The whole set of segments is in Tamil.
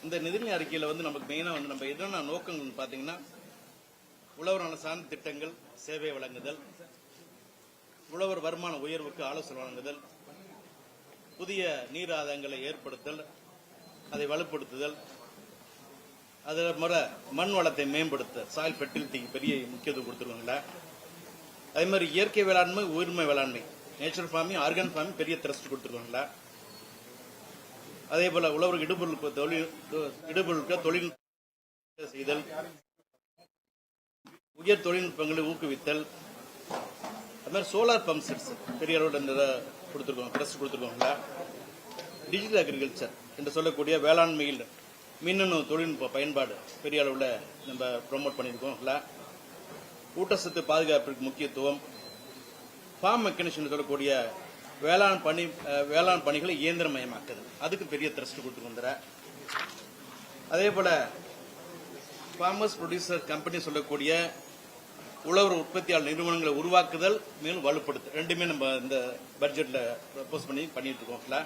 இந்த நிதிநிலை அறிக்கையில் வந்து நமக்கு மெயினாக வந்து நம்ம என்னென்ன நோக்கங்கள் பார்த்தீங்கன்னா, உழவர் நல சார்ந்த திட்டங்கள், சேவை வழங்குதல், உழவர் வருமான உயர்வுக்கு ஆலோசனை வழங்குதல், புதிய நீர் ஆதாரங்களை ஏற்படுத்தல், அதை வலுப்படுத்துதல், அதில் மண் வளத்தை மேம்படுத்த சாயில் ஃபெர்டிலிட்டிக்கு பெரிய முக்கியத்துவம் கொடுத்துருவாங்களா. அதே மாதிரி இயற்கை வேளாண்மை, உயிர்மை வேளாண்மை, நேச்சுரல் ஃபார்மிங், ஆர்கானிக் ஃபார்மிங் பெரிய த்ரஸ்ட் கொடுத்துருவாங்களா. அதே போல உழவருக்கு இடுபொருட்கள் தொழில் செய்தல், உயர் தொழில்நுட்பங்களை ஊக்குவித்தல், அது மாதிரி சோலார் பம்ப் செட்ஸ் பெரிய அளவில் கொடுத்துருக்கோம், ட்ரஸ்ட் கொடுத்துருக்கோங்களா. டிஜிட்டல் அக்ரிகல்ச்சர் என்று சொல்லக்கூடிய வேளாண்மையில் மின்னணு தொழில்நுட்ப பயன்பாடு பெரிய அளவில் நம்ம ப்ரொமோட் பண்ணியிருக்கோம்ல. ஊட்டச்சத்து பாதுகாப்பிற்கு முக்கியத்துவம், ஃபார்ம் மெக்கானிசம் சொல்லக்கூடிய வேளாண் பணிகளை இயந்திரமயமாக்குது, அதுக்கு பெரிய த்ரஸ்ட் கொடுத்து வந்துற. அதே போல ஃபார்மர்ஸ் ப்ரொடியூசர் கம்பெனி சொல்லக்கூடிய உழவர் உற்பத்தியாளர் நிறுவனங்களை உருவாக்குதல், மேலும் வலுப்படுத்து, ரெண்டுமே நம்ம இந்த பட்ஜெட்ல ப்ரப்போஸ் பண்ணிட்டு இருக்கோம்ல.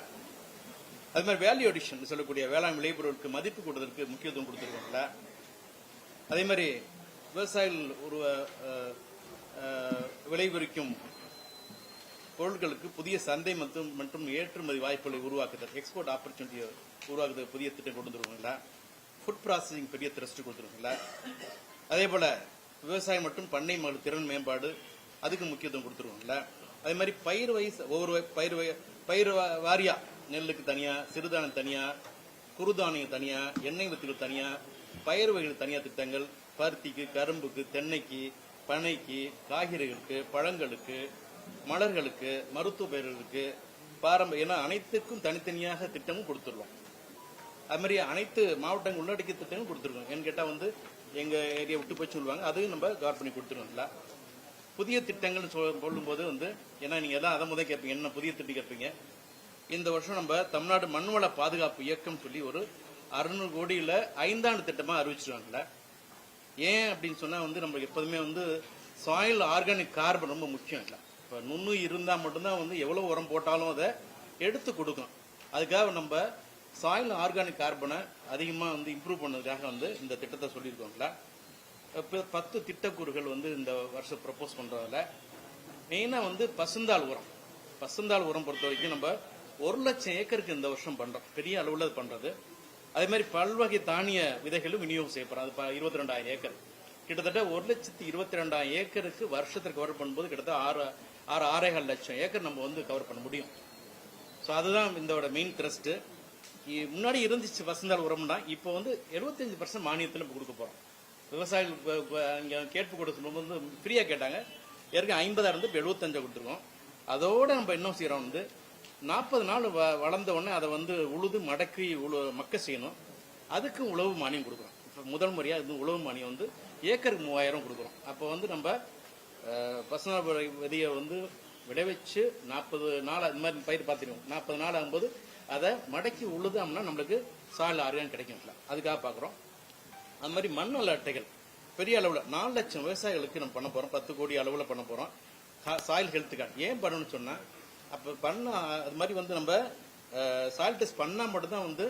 அது மாதிரி வேல்யூ அடிஷன் சொல்லக்கூடிய வேளாண் விளைபொருளுக்கு மதிப்பு கொடுவதற்கு முக்கியத்துவம் கொடுத்துருக்கோம்ல. அதே மாதிரி விவசாயிகள் விளைவிக்கும் பொருட்களுக்கு புதிய சந்தை மற்றும் ஏற்றுமதி வாய்ப்புகளை உருவாக்குதல், எக்ஸ்போர்ட் ஆப்பர்ச்சுனிட்டியை உருவாக்குதல் புதிய திட்டம் கொண்டு வந்துருவாங்களா. ஃபுட் ப்ராசஸிங் பெரிய த்ரஸ்ட் கொடுத்துருவாங்களா. அதே போல விவசாயம் மற்றும் பண்ணை திறன் மேம்பாடு, அதுக்கு முக்கியத்துவம் கொடுத்துருவாங்களா. அதே மாதிரி பயிர் வயசு ஒவ்வொரு பயிர் வாரியா நெல்லுக்கு தனியா, சிறுதானியம் தனியா, குறுதானியம் தனியா, எண்ணெய் வித்துகள் தனியா, பயிர் வகைகள் தனியா திட்டங்கள், பருத்திக்கு, கரும்புக்கு, தென்னைக்கு, பனைக்கு, காய்கறிகளுக்கு, பழங்களுக்கு, மலர்களுக்கு, மருத்துவ பயிர்களுக்கு, பாரம்பரிய அனைத்துக்கும் தனித்தனியாக திட்டமும் கொடுத்துருவோம். அது மாதிரி அனைத்து மாவட்டங்கள் உள்ளடக்கிய திட்டமும் கொடுத்துருக்கோம். ஏன்னு கேட்டா வந்து எங்க ஏரியா விட்டு போய் சொல்லுவாங்க, அதையும் நம்ம கவர் பண்ணி கொடுத்துருவோம்ல. புதிய திட்டங்கள் சொல்லும்போது வந்து ஏன்னா நீங்க எல்லாம் அதை முதல் கேட்பீங்க, என்ன புதிய திட்டம் கேட்பீங்க. இந்த வருஷம் நம்ம தமிழ்நாடு மண்வள பாதுகாப்பு இயக்கம் சொல்லி ஒரு 600 கோடியில 5ஆண்டு திட்டமா அறிவிச்சிருவாங்கல்ல. ஏன் அப்படின்னு சொன்னா வந்து நம்ம எப்போதுமே வந்து சாயில் ஆர்கானிக் கார்பன் ரொம்ப முக்கியம் இல்லை. இப்போ நுண்ணுயிர் இருந்தால் மட்டும்தான் வந்து எவ்வளவு உரம் போட்டாலும் அதை எடுத்து கொடுக்கும். அதுக்காக நம்ம சாயில் ஆர்கானிக் கார்பனை அதிகமாக வந்து இம்ப்ரூவ் பண்ணதுக்காக வந்து இந்த திட்டத்தை சொல்லியிருக்கோங்களா. இப்போ 10 திட்டக்கூறுகள் வந்து இந்த வருஷம் ப்ரப்போஸ் பண்றதுல மெயினாக வந்து பசுந்தாள் உரம் பொறுத்த வரைக்கும் நம்ம 1,00,000 ஏக்கருக்கு இந்த வருஷம் பண்றோம், பெரிய அளவில் பண்றது. அதே மாதிரி பல்வகை தானிய விதைகளும் விநியோகம் செய்யப்படுறோம். அது 22,000 ஏக்கர், கிட்டத்தட்ட 1,22,000 ஏக்கருக்கு வருஷத்துக்கு கவர் பண்ணும்போது கிட்டத்தட்ட 6.5 லட்சம் ஏக்கர் நம்ம வந்து கவர் பண்ண முடியும். ஸோ அதுதான் இதோட மெயின் த்ரஸ்ட். முன்னாடி இருந்துச்சு பசுந்தாள் உரம்னா, இப்போ வந்து 75% மானியத்தில் கொடுக்க போறோம். விவசாயிகள் இங்கே கேட்பு கொடுக்கும் வந்து ஃப்ரீயா கேட்டாங்க, ஏற்கனவே 50 இருந்து இப்போ 75 கொடுத்துருக்கோம். அதோட நம்ம என்ன செய்யறோம் வந்து 40 நாள் வளர்ந்த உடனே அதை வந்து உழுது மடக்கி மக்க செய்யணும். அதுக்கு உழவு மானியம் கொடுக்குறோம். இப்போ முதல் முறையா இது உழவு மானியம் வந்து ஏக்கருக்கு 3000 கொடுக்குறோம். அப்போ வந்து நம்ம பசுந்தாள் விதையை வந்து விளைவிச்சு 40 நாள் அது மாதிரி பயிர் பார்த்துருவோம். 40 நாள் ஆகும்போது அதை மடக்கி உழுதோம்னா நம்மளுக்கு சாயில் ஆர்கான் கிடைக்கும்ல, அதுக்காக பார்க்குறோம். அது மாதிரி மண் வள அட்டைகள் பெரிய அளவில் 4 லட்சம் விவசாயிகளுக்கு நம்ம பண்ண போறோம். 10 கோடி அளவில் பண்ண போறோம். சாயில் ஹெல்த் கார்டு ஏன் பண்ணணும்னு சொன்னா, அப்போ அது மாதிரி வந்து நம்ம சாயில் டெஸ்ட் பண்ணா மட்டும்தான் வந்து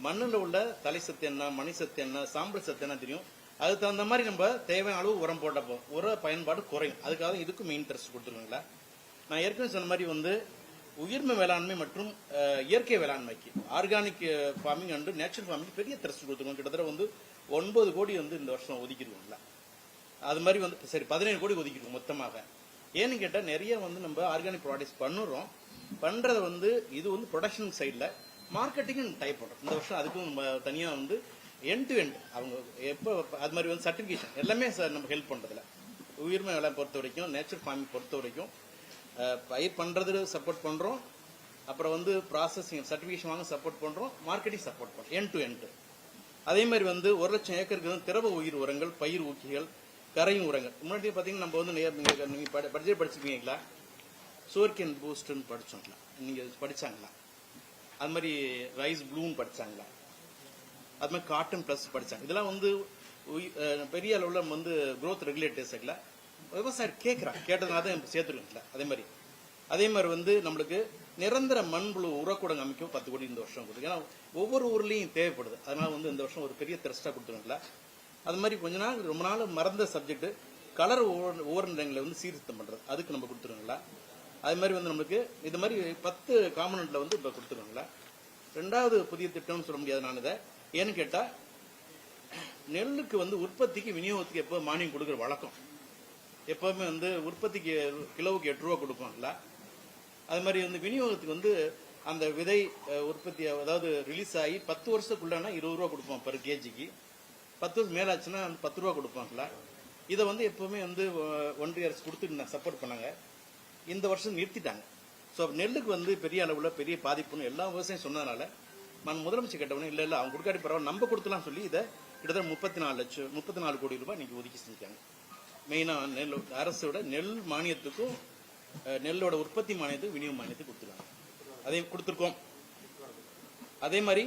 மண்ணில் உள்ள தலை சத்து என்ன, மணி சத்து என்ன, சாம்பல் சத்து என்ன தெரியும். அதுக்கு தகுந்த மாதிரி நம்ம தேவையான அளவு உரம் போட்டப்போ உர பயன்பாடு குறையும். அதுக்காக இதுக்கு மெயின் த்ரஸ்ட் கொடுத்துருவாங்களா. நான் ஏற்கனவே சொன்ன மாதிரி வந்து உயிர்மை வேளாண்மை மற்றும் இயற்கை வேளாண்மைக்கு organic farming and natural farming பெரிய த்ரஸ்ட் கொடுத்துருவோம். கிட்டத்தட்ட வந்து 9 கோடி வந்து இந்த வருஷம் ஒதுக்கிடுவோம்ல. அது மாதிரி வந்து சரி 17 கோடி ஒதுக்கிடுவோம் மொத்தமாக. ஏன்னு கேட்டால் நிறைய வந்து நம்ம ஆர்கானிக் ப்ராடக்ட்ஸ் பண்றதை வந்து இது வந்து ப்ரொடக்ஷன் சைடில் மார்க்கெட்டிங் டைப் பண்ணுறோம். இந்த வருஷம் அதுக்கும் நம்ம தனியாக வந்து எண்ட் டு எண்ட் அவங்க எப்போ அது மாதிரி வந்து சர்டிஃபிகேஷன் எல்லாமே நம்ம ஹெல்ப் பண்ணுறதுல உயிர்மை வேளாண் பொறுத்த வரைக்கும், நேச்சுரல் ஃபார்மிங் பொறுத்த வரைக்கும் பயிர் பண்ணுறது சப்போர்ட் பண்ணுறோம். அப்புறம் வந்து ப்ராசஸிங் சர்டிஃபிகேஷன் வாங்க சப்போர்ட் பண்ணுறோம், மார்க்கெட்டிங் சப்போர்ட் பண்ணுறோம், எண்ட் டு எண்ட். அதே மாதிரி வந்து 1 லட்சம் ஏக்கருக்கு வந்து திரவ உயிர் உரங்கள், பயிர் ஊக்கிகள், கரையும் உரங்கள். முன்னாடி பார்த்தீங்கன்னா நம்ம வந்து நீங்கள் பட்ஜெட் படிச்சிருக்கீங்களா, சுகர்கேன் பூஸ்ட்னு படிச்சோங்களா, நீங்கள் படிச்சாங்களா? அது மாதிரி ரைஸ் ப்ளூன்னு படிச்சாங்களா? அது மாதிரி காட்டன் பிளஸ் படிச்சாங்க. இதெல்லாம் வந்து பெரிய அளவில் வந்து growth ரெகுலேட்டர்ஸ் விவசாயி கேட்கறதுனால தான் சேர்த்துருக்கீங்களா. அதே மாதிரி அதே மாதிரி வந்து நம்மளுக்கு நிரந்தர மண்புழு உரக்கூடம் அமைக்கும் 10 கோடி இந்த வருஷம் கொடுத்து. ஏன்னா ஒவ்வொரு ஊர்லயும் தேவைப்படுது. அதனால வந்து இந்த வருஷம் ஒரு பெரிய த்ரஸ்டா கொடுத்துருங்களா. அது மாதிரி கொஞ்ச நாள் ரொம்ப நாள் மறந்த சப்ஜெக்ட் கலர் ஓரங்களை வந்து சீர்திருத்தம் பண்றது, அதுக்கு நம்ம கொடுத்துருங்களா. அது மாதிரி வந்து நம்மளுக்கு இது மாதிரி 10 காம்பனண்ட்ல வந்து இப்ப கொடுத்துருங்களா. ரெண்டாவது புதிய திட்டம்னு சொல்ல முடியாது நான் இதை. ஏன்னு கேட்டா நெல்லுக்கு வந்து உற்பத்திக்கு விநியோகத்துக்கு எப்போ மானியம் கொடுக்குற வழக்கம். எப்பவுமே வந்து உற்பத்திக்கு கிலோவுக்கு 8 ரூபா கொடுப்பாங்கல்ல. அது மாதிரி வந்து விநியோகத்துக்கு வந்து அந்த விதை உற்பத்தி அதாவது ரிலீஸ் ஆகி 10 வருஷத்துக்குள்ளனா 20 ரூபா கொடுப்போம் பெர் கேஜிக்கு. 10 வருஷம் மேலாச்சுன்னா 10 ரூபா கொடுப்பாங்கல்ல. இதை வந்து எப்பவுமே வந்து ஒன்றிய அரசு கொடுத்து சப்போர்ட் பண்ணாங்க. இந்த வருஷம் நிறுத்திட்டாங்க. ஸோ நெல்லுக்கு வந்து பெரிய அளவில் பெரிய பாதிப்புன்னு எல்லா விவசாயம் சொன்னதுனால முதலமைச்சர் கேட்டவனே இல்லை அவங்க கொடுக்காட்டி பரவாயில்ல நம்ம கொடுத்துலாம் சொல்லி இதை கிட்டத்தட்ட 34 கோடி ரூபாய் இன்னைக்கு ஒதுக்கி செஞ்சாங்க. மெயினா நெல் அரசோட நெல் மானியத்துக்கும் நெல்லோட உற்பத்தி மானியத்துக்கும் விநியோக மானியத்துக்கு கொடுத்துருக்காங்க. அதே கொடுத்துருக்கோம். அதே மாதிரி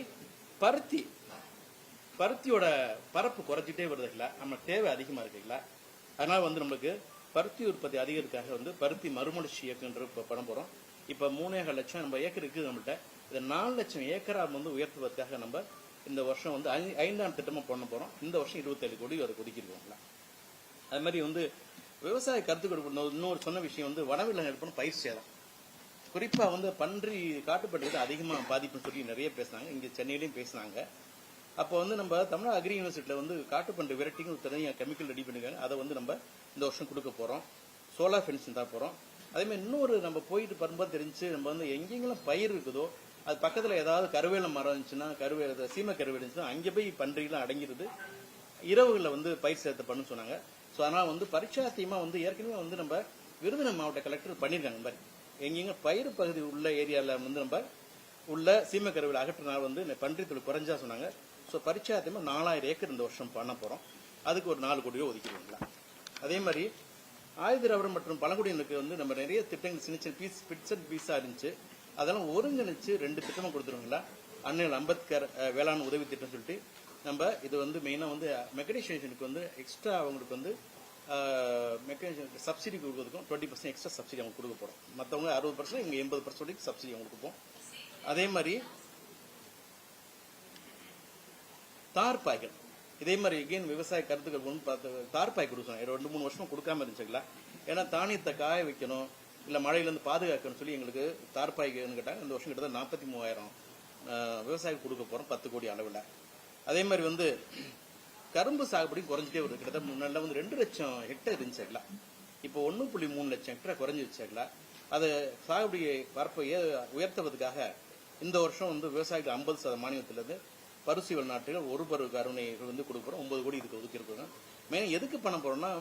பருத்தியோட பரப்பு குறைச்சிட்டே வருதுங்களா, நம்ம தேவை அதிகமா இருக்குங்களா. அதனால வந்து நம்மளுக்கு பருத்தி உற்பத்தி அதிகரிக்காக வந்து பருத்தி மறுமலர்ச்சி இயக்குன்ற இப்ப பண்ண போறோம். இப்ப 3.5 லட்சம் நம்ம ஏக்கர் இருக்குது நம்மள்ட்ட. இதை 4 லட்சம் ஏக்கரா வந்து உயர்த்துவதற்காக நம்ம இந்த வருஷம் வந்து 5ஆம் திட்டமா பண்ண போறோம். இந்த வருஷம் 27 கோடி அதுக்கு ஒதுக்கிருக்கோங்களா. அது மாதிரி வந்து விவசாய கருத்து கொடுக்கணும். இன்னொரு சொன்ன விஷயம் வந்து வனவிலங்கு பயிர் சேதம், குறிப்பா வந்து பன்றி காட்டுப்பட்டு அதிகமா பாதிப்புன்னு சொல்லி நிறைய பேசினாங்க. இங்க சென்னையிலையும் பேசினாங்க. அப்போ வந்து நம்ம தமிழ்நாடு அக்ரி யூனிவர்சிட்டியில வந்து காட்டுப்பன்றி விரட்டிங்க தனியாக கெமிக்கல் ரெடி பண்ணிருக்காங்க. அதை வந்து நம்ம இந்த வருஷம் கொடுக்க போறோம். சோலார் ஃபென்சிங் தான் போறோம். அதே மாதிரி இன்னொரு நம்ம போயிட்டு வரும்போது தெரிஞ்சு நம்ம வந்து எங்கெங்கெல்லாம் பயிர் இருக்குதோ அது பக்கத்துல ஏதாவது கருவேல மரம் இருந்துச்சுன்னா சீம கருவேல இருந்துச்சுன்னா அங்கே போய் பன்றிகள்லாம் அடங்கிடுது. இரவுகளில் வந்து பயிர் சேர்த்த பண்ணு சொன்னாங்க. ஸோ அதனால வந்து பரிட்சாத்தியமா வந்து ஏற்கனவே வந்து நம்ம விருதுநகர் மாவட்ட கலெக்டர் பண்ணியிருக்காங்க. இந்த மாதிரி எங்கெங்க பயிர் பகுதி உள்ள ஏரியாவில் வந்து நம்ம உள்ள சீம கருவேல அகற்றினால் வந்து பன்றி தொழில் குறைஞ்சா சொன்னாங்க. ஸோ பரிட்சாத்தியமா 4000 ஏக்கர் இந்த வருஷம் பண்ண போறோம். அதுக்கு ஒரு 4 கோடி ரூபாய் ஒதுக்கிடுவாங்களா. அதே மாதிரி ஆயுதிராவிடம் மற்றும் பழங்குடியினருக்கு வந்து நம்ம நிறைய திட்டங்கள் சின்ன சின்ன பிட்ஸ் அண்ட் பீஸா இருந்துச்சு. அதெல்லாம் ஒருங்கிணைச்சு 2 திட்டமா கொடுத்துருவாங்களா. அண்ணல் அம்பேத்கர் வேளாண் உதவி திட்டம் சொல்லிட்டு நம்ம இது வந்து மெயினா வந்து மெக்கனைசேஷனுக்கு வந்து எக்ஸ்ட்ரா அவங்களுக்கு வந்து மெக்கனைசேஷன் சப்சிடி கொடுக்கறதுக்கும் 20% எக்ஸ்ட்ரா சப்சிடி அவங்க கொடுக்க போறோம். மற்றவங்க 60%, இவங்க 80% சப்சிடி அவங்க கொடுப்போம். அதே மாதிரி தார்பாய்கள் இதே மாதிரி எகெயின் விவசாய கருத்துக்கள் ஒன்று பார்த்து தார்பாய் கொடுக்கணும். 2-3 வருஷம் கொடுக்காம இருந்துச்சுங்களா. ஏன்னா தானியத்தை காய வைக்கணும் இல்ல மழையிலேருந்து பாதுகாக்கணும்னு சொல்லி எங்களுக்கு தார்பாய்க்குன்னு கேட்டாங்க. இந்த வருஷம் கிட்டத்தட்ட 43,000 விவசாயிகள் கொடுக்க போறோம் 10 கோடி அளவில். அதே மாதிரி வந்து கரும்பு சாகுபடி குறைஞ்சிட்டே வருது. கிட்டத்தட்ட முன்னாடி வந்து 2 லட்சம் ஹெக்டேர் இருந்துச்சுங்களா. இப்போ 1.3 லட்சம் ஹெக்டேர் குறைஞ்சிருச்சுங்களா. அதை சாகுபடி பரப்பை உயர்த்துவதற்காக இந்த வருஷம் வந்து விவசாயிகள் 50% மானியத்திலிருந்து பருத்தி வெளிநாட்டுகள் ஒரு பருவ கருணைகள் வந்து கொடுக்குறோம். 9 கோடி இதுக்கு ஒதுக்கிருக்கோம். மெயின் எதுக்கு பண்ண போறோம்னா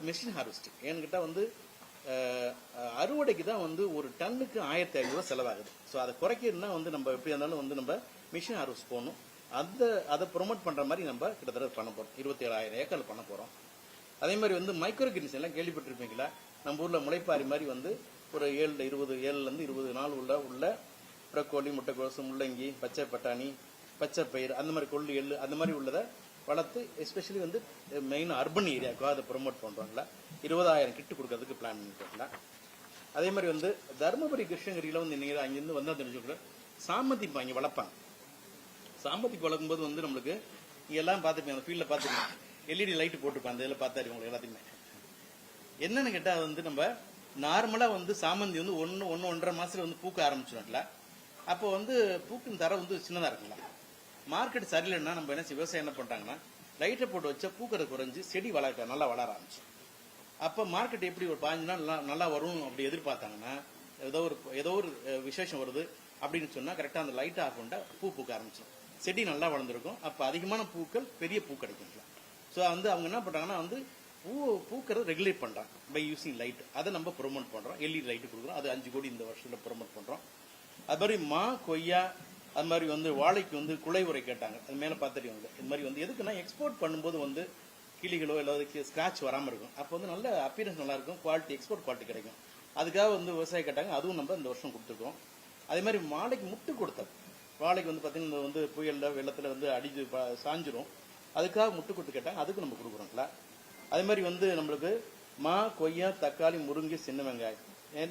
மெஷின் ஹார்வெஸ்ட். ஏன்னு கேட்டா வந்து அறுவடைக்கு தான் வந்து ஒரு டன்னுக்கு 1500 ரூபாய் செலவாகுது. ஸோ அதை குறைக்கணும்னா வந்து நம்ம எப்படி இருந்தாலும் வந்து நம்ம மிஷின் ஹார்வெஸ்ட் போகணும். அதை ப்ரொமோட் பண்ற மாதிரி நம்ம கிட்டத்தட்ட பண்ண போறோம். 27,000 ஏக்கர் பண்ண போறோம். அதே மாதிரி வந்து மைக்ரோ கிரீன்ஸ் எல்லாம் கேள்விப்பட்டிருப்பீங்களா. நம்ம ஊர்ல முளைப்பாரி மாதிரி வந்து ஒரு 7ல 20 நாள் உள்ள புறக்கோழி, முட்டைக்கோசு, முள்ளங்கி, பச்சை பட்டாணி, பச்சை பயிர், அந்த மாதிரி கொள்ளு, எள்ளு அந்த மாதிரி உள்ளதை வளர்த்து எஸ்பெஷலி வந்து மெயின் அர்பன் ஏரியாவுக்கு அதை ப்ரொமோட் பண்றாங்களா. 20,000 கிட்டு கொடுக்கறதுக்கு பிளான் பண்ணிருக்காங்களா. அதே மாதிரி வந்து தருமபுரி கிருஷ்ணகிரியில வந்து நீங்க அங்கிருந்து வந்தா தெரிஞ்சுக்க சாமந்தி இங்க வளர்ப்பாங்க. சாமந்தி வளர்க்கும் போது வந்து நம்மளுக்கு நீங்க எல்லாம் பார்த்துருப்பீங்க, அந்த ஃபீல்ட்ல பார்த்துருப்பீங்க, எல்இடி லைட் போட்டுருப்பாங்க. அந்த இதில் பார்த்தாரு உங்களுக்கு எல்லாத்தையுமே. என்னன்னு கேட்டா வந்து நம்ம நார்மலா வந்து சாமந்தி வந்து 1-1.5 மாசத்துல வந்து பூக்க ஆரம்பிச்சிடும்ல. அப்போ வந்து பூக்கின் தரம் வந்து சின்னதா இருக்குங்களா. மார்க்கெட் சரியில்லைன்னா நம்ம என்ன விவசாயம் என்ன பண்றாங்கன்னா லைட்டை போட்டு வச்சா பூக்கிறது குறைஞ்சு செடி நல்லா வளர ஆரம்பிச்சு. அப்ப மார்க்கெட் எப்படி ஒரு 15 நாள் நல்லா வரும் அப்படி எதிர்பார்த்தாங்கன்னா ஏதோ ஒரு விசேஷம் வருது அப்படின்னு சொன்னா கரெக்டா அந்த லைட் ஆஃப் பண்ணா பூக்க ஆரம்பிச்சிடும். செடி நல்லா வளர்ந்துருக்கும். அப்ப அதிகமான பூக்கள் பெரிய பூ கிடைக்கும். ஸோ வந்து அவங்க என்ன பண்றாங்கன்னா வந்து பூக்கிறது ரெகுலேட் பண்றாங்க பை யூசிங் லைட். அதை நம்ம ப்ரொமோட் பண்றோம். எல்இடி லைட் கொடுக்குறோம். அது 5 கோடி இந்த வருஷத்துல ப்ரொமோட் பண்றோம். அது மாதிரி கொய்யா, அது மாதிரி வந்து வாழைக்கு வந்து குலை உரை கேட்டாங்க. அது மேல பார்த்துட்டு இது மாதிரி வந்து எதுக்குன்னா எக்ஸ்போர்ட் பண்ணும்போது வந்து கிளிகளோ இல்லாத ஸ்கிராச் வராமல் இருக்கும். அப்போ வந்து நல்ல அப்பியரன்ஸ் நல்லா இருக்கும், குவாலிட்டி எக்ஸ்போர்ட் குவாலிட்டி கிடைக்கும். அதுக்காக வந்து விவசாயி கேட்டாங்க. அதுவும் நம்ம இந்த வருஷம் கொடுத்துருக்கோம். அதே மாதிரி வாழைக்கு முட்டு கொடுத்தோம். வாழைக்கு வந்து பார்த்தீங்கன்னா வந்து புயல்ல வெள்ளத்துல வந்து அடிச்சு சாஞ்சிரும். அதுக்காக முட்டு கொடுத்து கேட்டாங்க. அதுக்கு நம்ம கொடுக்குறோம்ல. அதே மாதிரி வந்து நம்மளுக்கு கொய்யா, தக்காளி, முருங்கை, சின்ன வெங்காயம்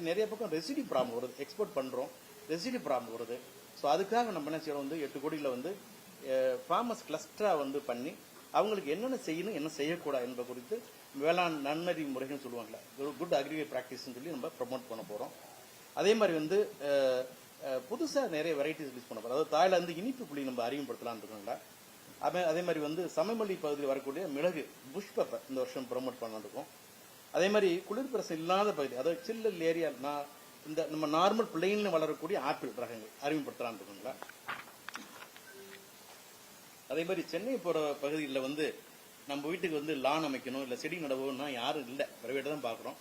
நிறைய பக்கம் ரெசிடி ப்ராப்ளம் வருது, எக்ஸ்போர்ட் பண்ணுறோம் ரெசிடி ப்ராப்ளம் வருது. ஸோ அதுக்காக நம்ம என்ன செய்யறோம் வந்து 8 கோடியில் வந்து ஃபார்மர்ஸ் கிளஸ்டராக வந்து பண்ணி அவங்களுக்கு என்னென்ன செய்யணும் என்ன செய்யக்கூடாது என்பது குறித்து வேளாண் நன்னறி முறைகள்னு சொல்லுவாங்கல்ல, குட் அக்ரிகல்ச்சர் ப்ராக்டிஸ்ன்னு சொல்லி நம்ம ப்ரமோட் பண்ண போகிறோம். அதே மாதிரி வந்து புதுசாக நிறைய வெரைட்டிஸ் ரிலீஸ் பண்ண போகிறோம். அதாவது தாயில வந்து இனிப்பு புளி நம்ம அறிமுகப்படுத்தலாம்னு இருக்கோங்களா. அதே மாதிரி வந்து சமவெளி பகுதியில் வரக்கூடிய மிளகு புஷ் பெப்பர் இந்த வருஷம் ப்ரமோட் பண்ணலான்னு இருக்கோம். அதே மாதிரி குளிர்பிரசம் இல்லாத பகுதி, அதாவது சில்லல் ஏரியா, இந்த நம்ம நார்மல் பிளெயின்ல வளரக்கூடிய ஆப்பிள் ரகங்கள் அறிமுகப்படுத்தலாம்னு இருக்கோங்களா. அதே மாதிரி சென்னை போகிற பகுதியில் வந்து நம்ம வீட்டுக்கு வந்து லான் அமைக்கணும் இல்லை செடி நடவுன்னா யாரும் இல்லை, பிரைவேட்டாக தான் பார்க்குறோம்.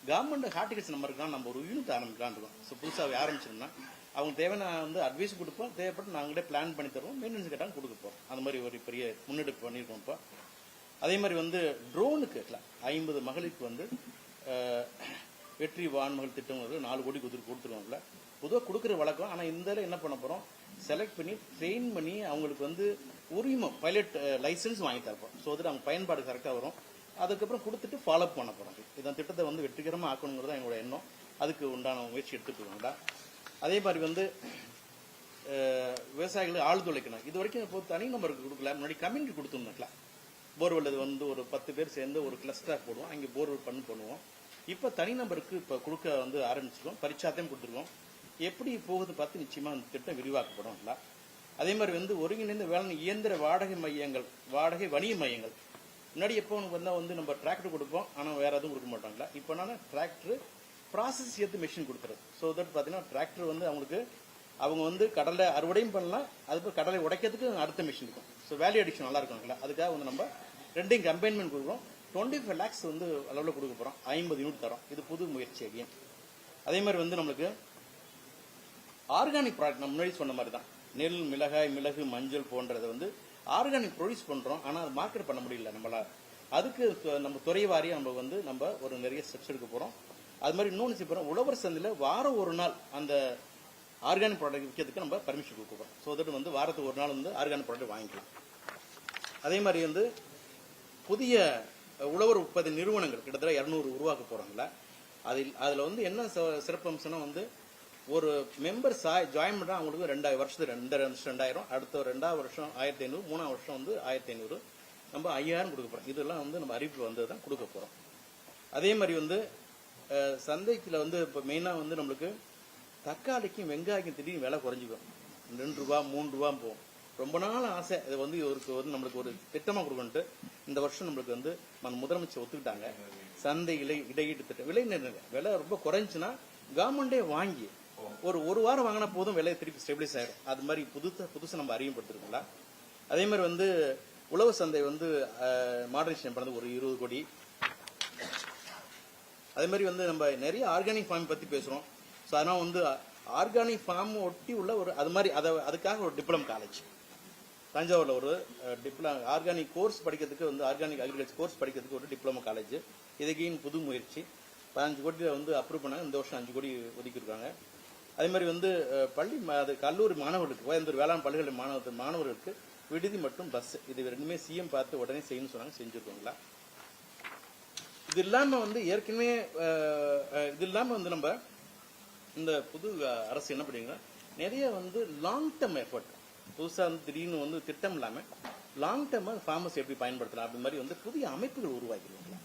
கவர்மெண்ட் ஹார்டிகல்ச்சர் நம்பர் இருக்கான், நம்ம ஒரு யூனிட் ஆரம்பிக்கலான்னு இருக்கோம். ஸோ புதுசாக ஆரம்பிச்சோம்னா அவங்க தேவையான வந்து அட்வைஸ் கொடுப்போம், தேவைப்பட்டு நாங்களே பிளான் பண்ணி தருவோம், மெயின்டெனன்ஸ் கேட்டாலும் கொடுக்க போகிறோம். அந்த மாதிரி ஒரு பெரிய முன்னெடுப்பு பண்ணியிருக்கோம் இப்போ. அதே மாதிரி வந்து ட்ரோனுக்கு 50 மகளிருக்கு வந்து வெற்றி வான்மகள் திட்டம் வந்து 4 கோடி கொடுத்துருவாங்கல்ல. பொதுவாக கொடுக்குற வழக்கம். ஆனால் இந்த என்ன பண்ண போகிறோம், செலக்ட் பண்ணி ட்ரெயின் பண்ணி அவங்களுக்கு வந்து உரிமம் பைலட் லைசன்ஸ் வாங்கி தரப்போம். ஸோ அதில் அவங்க பயன்பாடு கரெக்டாக வரும். அதுக்கப்புறம் கொடுத்துட்டு ஃபாலோ பண்ண போகிறாங்க. இதான் திட்டத்தை வந்து வெற்றிகரமாக ஆக்கணுங்கிறது தான் எங்களோட எண்ணம். அதுக்கு உண்டான முயற்சி எடுத்துட்டு வாங்கடா. அதே மாதிரி வந்து விவசாயிகளுக்கு ஆழ்துளைக்கணும். இது வரைக்கும் இப்போ தனி நம்பருக்கு கொடுக்கல, முன்னாடி கம்யூனிட்டி கொடுத்துருந்தோம்லாம். போர்வெல் இது வந்து ஒரு 10 பேர் சேர்ந்து ஒரு கிளஸ்டராக போடுவோம், அங்கே போர்வெல் பண்ணுவோம். இப்போ தனி நம்பருக்கு இப்போ கொடுக்க வந்து ஆரம்பிச்சிருக்கோம், பரிச்சாத்தையும் கொடுத்துருக்கோம். எப்படி போகுது பார்த்து நிச்சயமாக அந்த திட்டம் விரிவாக்கப்படும்ல. அதே மாதிரி வந்து ஒருங்கிணைந்த வேளாண் இயந்திர வாடகை மையங்கள், வாடகை வணிக மையங்கள். முன்னாடி எப்போ வந்தால் வந்து நம்ம டிராக்டர் கொடுப்போம், ஆனால் வேற எதுவும் கொடுக்க மாட்டாங்களா. இப்போ என்னன்னா டிராக்டர் ப்ராசஸ் சேர்த்து மிஷின் கொடுக்குறது. ஸோ தட் பார்த்தீங்கன்னா டிராக்டர் வந்து அவங்களுக்கு அவங்க வந்து கடலை அறுவடையும் பண்ணலாம், அதுக்கு கடலை உடைக்கிறதுக்கு அடுத்த மிஷின் இருக்கும். ஸோ வேல்யூ அடிஷன் நல்லா இருக்குங்களா. அதுக்காக வந்து நம்ம ரெண்டையும் கம்பைன்மெண்ட் கொடுக்குறோம். 25 lakhs வந்து அளவில் கொடுக்க போகிறோம், 50 யூனிட் தரோம். இது புது முயற்சி அகைன். அதே மாதிரி வந்து நம்மளுக்கு ஆர்கானிக் ப்ராடக்ட் நம்ம முன்னாடி சொன்ன மாதிரி தான், நெல், மிளகாய், மிளகு, மஞ்சள் போன்றதை வந்து ஆர்கானிக் ப்ரொடியூஸ் பண்ணுறோம். ஆனால் அது மார்க்கெட் பண்ண முடியல நம்மளால். அதுக்கு நம்ம துறை வாரியாக நம்ம வந்து நம்ம ஒரு நிறைய ஸ்டெப்ஸ் எடுக்க போகிறோம். அது மாதிரி இன்னொன்று செய்ய போகிறோம், உழவர் சந்தையில் வாரம் ஒரு நாள் அந்த ஆர்கானிக் ப்ராடக்ட் விற்கிறதுக்கு நம்ம பர்மிஷன் கொடுக்க போகிறோம். ஸோ தட் வந்து வாரத்துக்கு ஒரு நாள் வந்து ஆர்கானிக் ப்ராடக்ட் வாங்கிக்கலாம். அதே மாதிரி வந்து புதிய உழவர் உற்பத்தி நிறுவனங்கள் கிட்டத்தட்ட 200 உருவாக்க போகிறாங்களா. அதில் வந்து என்ன சிறப்பம்சம்னா வந்து ஒரு மெம்பர் ஜாயின் பண்ணுறா அவங்களுக்கு 2 வருஷத்துக்கு 2000, அடுத்த 2வது வருஷம் 1500, 3வது வருஷம் வந்து 1500, நம்ம 5000 கொடுக்க போகிறோம். இதெல்லாம் வந்து நம்ம அறிவிப்பு வந்து தான் கொடுக்க போகிறோம். அதே மாதிரி வந்து சந்தைக்குள்ள வந்து இப்போ மெயினாக வந்து நம்மளுக்கு தக்காளிக்கும் வெங்காயம் திடீர்னு விலை குறைஞ்சிக்கும், 2 ரூபா 3 ரூபா போகும். ரொம்ப நாள் ஆசை இது வந்து வந்து நம்மளுக்கு ஒரு திட்டமாக கொடுக்கணுன்ட்டு இந்த வருஷம் நம்மளுக்கு வந்து முதலமைச்சர் ஒத்துக்கிட்டாங்க. சந்தைகளை இடையீட்டு திட்டம், விலை ரொம்ப குறைஞ்சுன்னா கவர்மெண்டே வாங்கி ஒரு வாரம் வாங்கினா போதும், விலை திருப்பி ஸ்டெபிலைஸ் ஆயிடும். அது மாதிரி புதுசு நம்ம அறிமுகப்படுத்திருக்கோங்களா. அதே மாதிரி வந்து உழவு சந்தை வந்து மாடரேஷன் பண்ணது ஒரு 20 கோடி. அதே மாதிரி வந்து நம்ம நிறைய ஆர்கானிக் ஃபார்ம் பற்றி பேசுகிறோம். ஸோ அதனால் வந்து ஆர்கானிக் ஃபார்ம் ஒட்டி உள்ள ஒரு அது மாதிரி அதுக்காக ஒரு டிப்ளமோ காலேஜ் தஞ்சாவூரில் ஒரு ஆர்கானிக் கோர்ஸ் படிக்கிறதுக்கு வந்து ஆர்கானிக் அக்ரிகல்ச்சர் கோர்ஸ் படிக்கிறதுக்கு ஒரு டிப்ளமோ காலேஜ். இதுக்கு புது முயற்சி 15 கோடியில் வந்து அப்ரூவ் பண்ணாங்க. இந்த வருஷம் 5 கோடி ஒதுக்கியிருக்காங்க. அதே மாதிரி வந்து கல்லூரி மாணவர்களுக்கு, கோயம்புத்தூர் வேளாண் பல்கலை மாணவர்களுக்கு விடுதி மற்றும் பஸ், இது ரெண்டுமே சிஎம் பார்த்து உடனே செய்யணும்னு சொன்னாங்க, செஞ்சுருக்கோங்களா. இது இல்லாமல் வந்து ஏற்கனவே இது இல்லாமல் வந்து நம்ம இந்த புது அரசு என்ன பண்ணுறீங்கன்னா நிறைய வந்து லாங் டேர்ம் எஃபர்ட், புதுசாக வந்து திடீர்னு வந்து திட்டம் இல்லாமல் லாங் டேர்மாக ஃபார்மர்ஸ் எப்படி பயன்படுத்தலாம் அப்படி மாதிரி வந்து புதிய அமைப்புகள் உருவாக்கிடுவாங்க.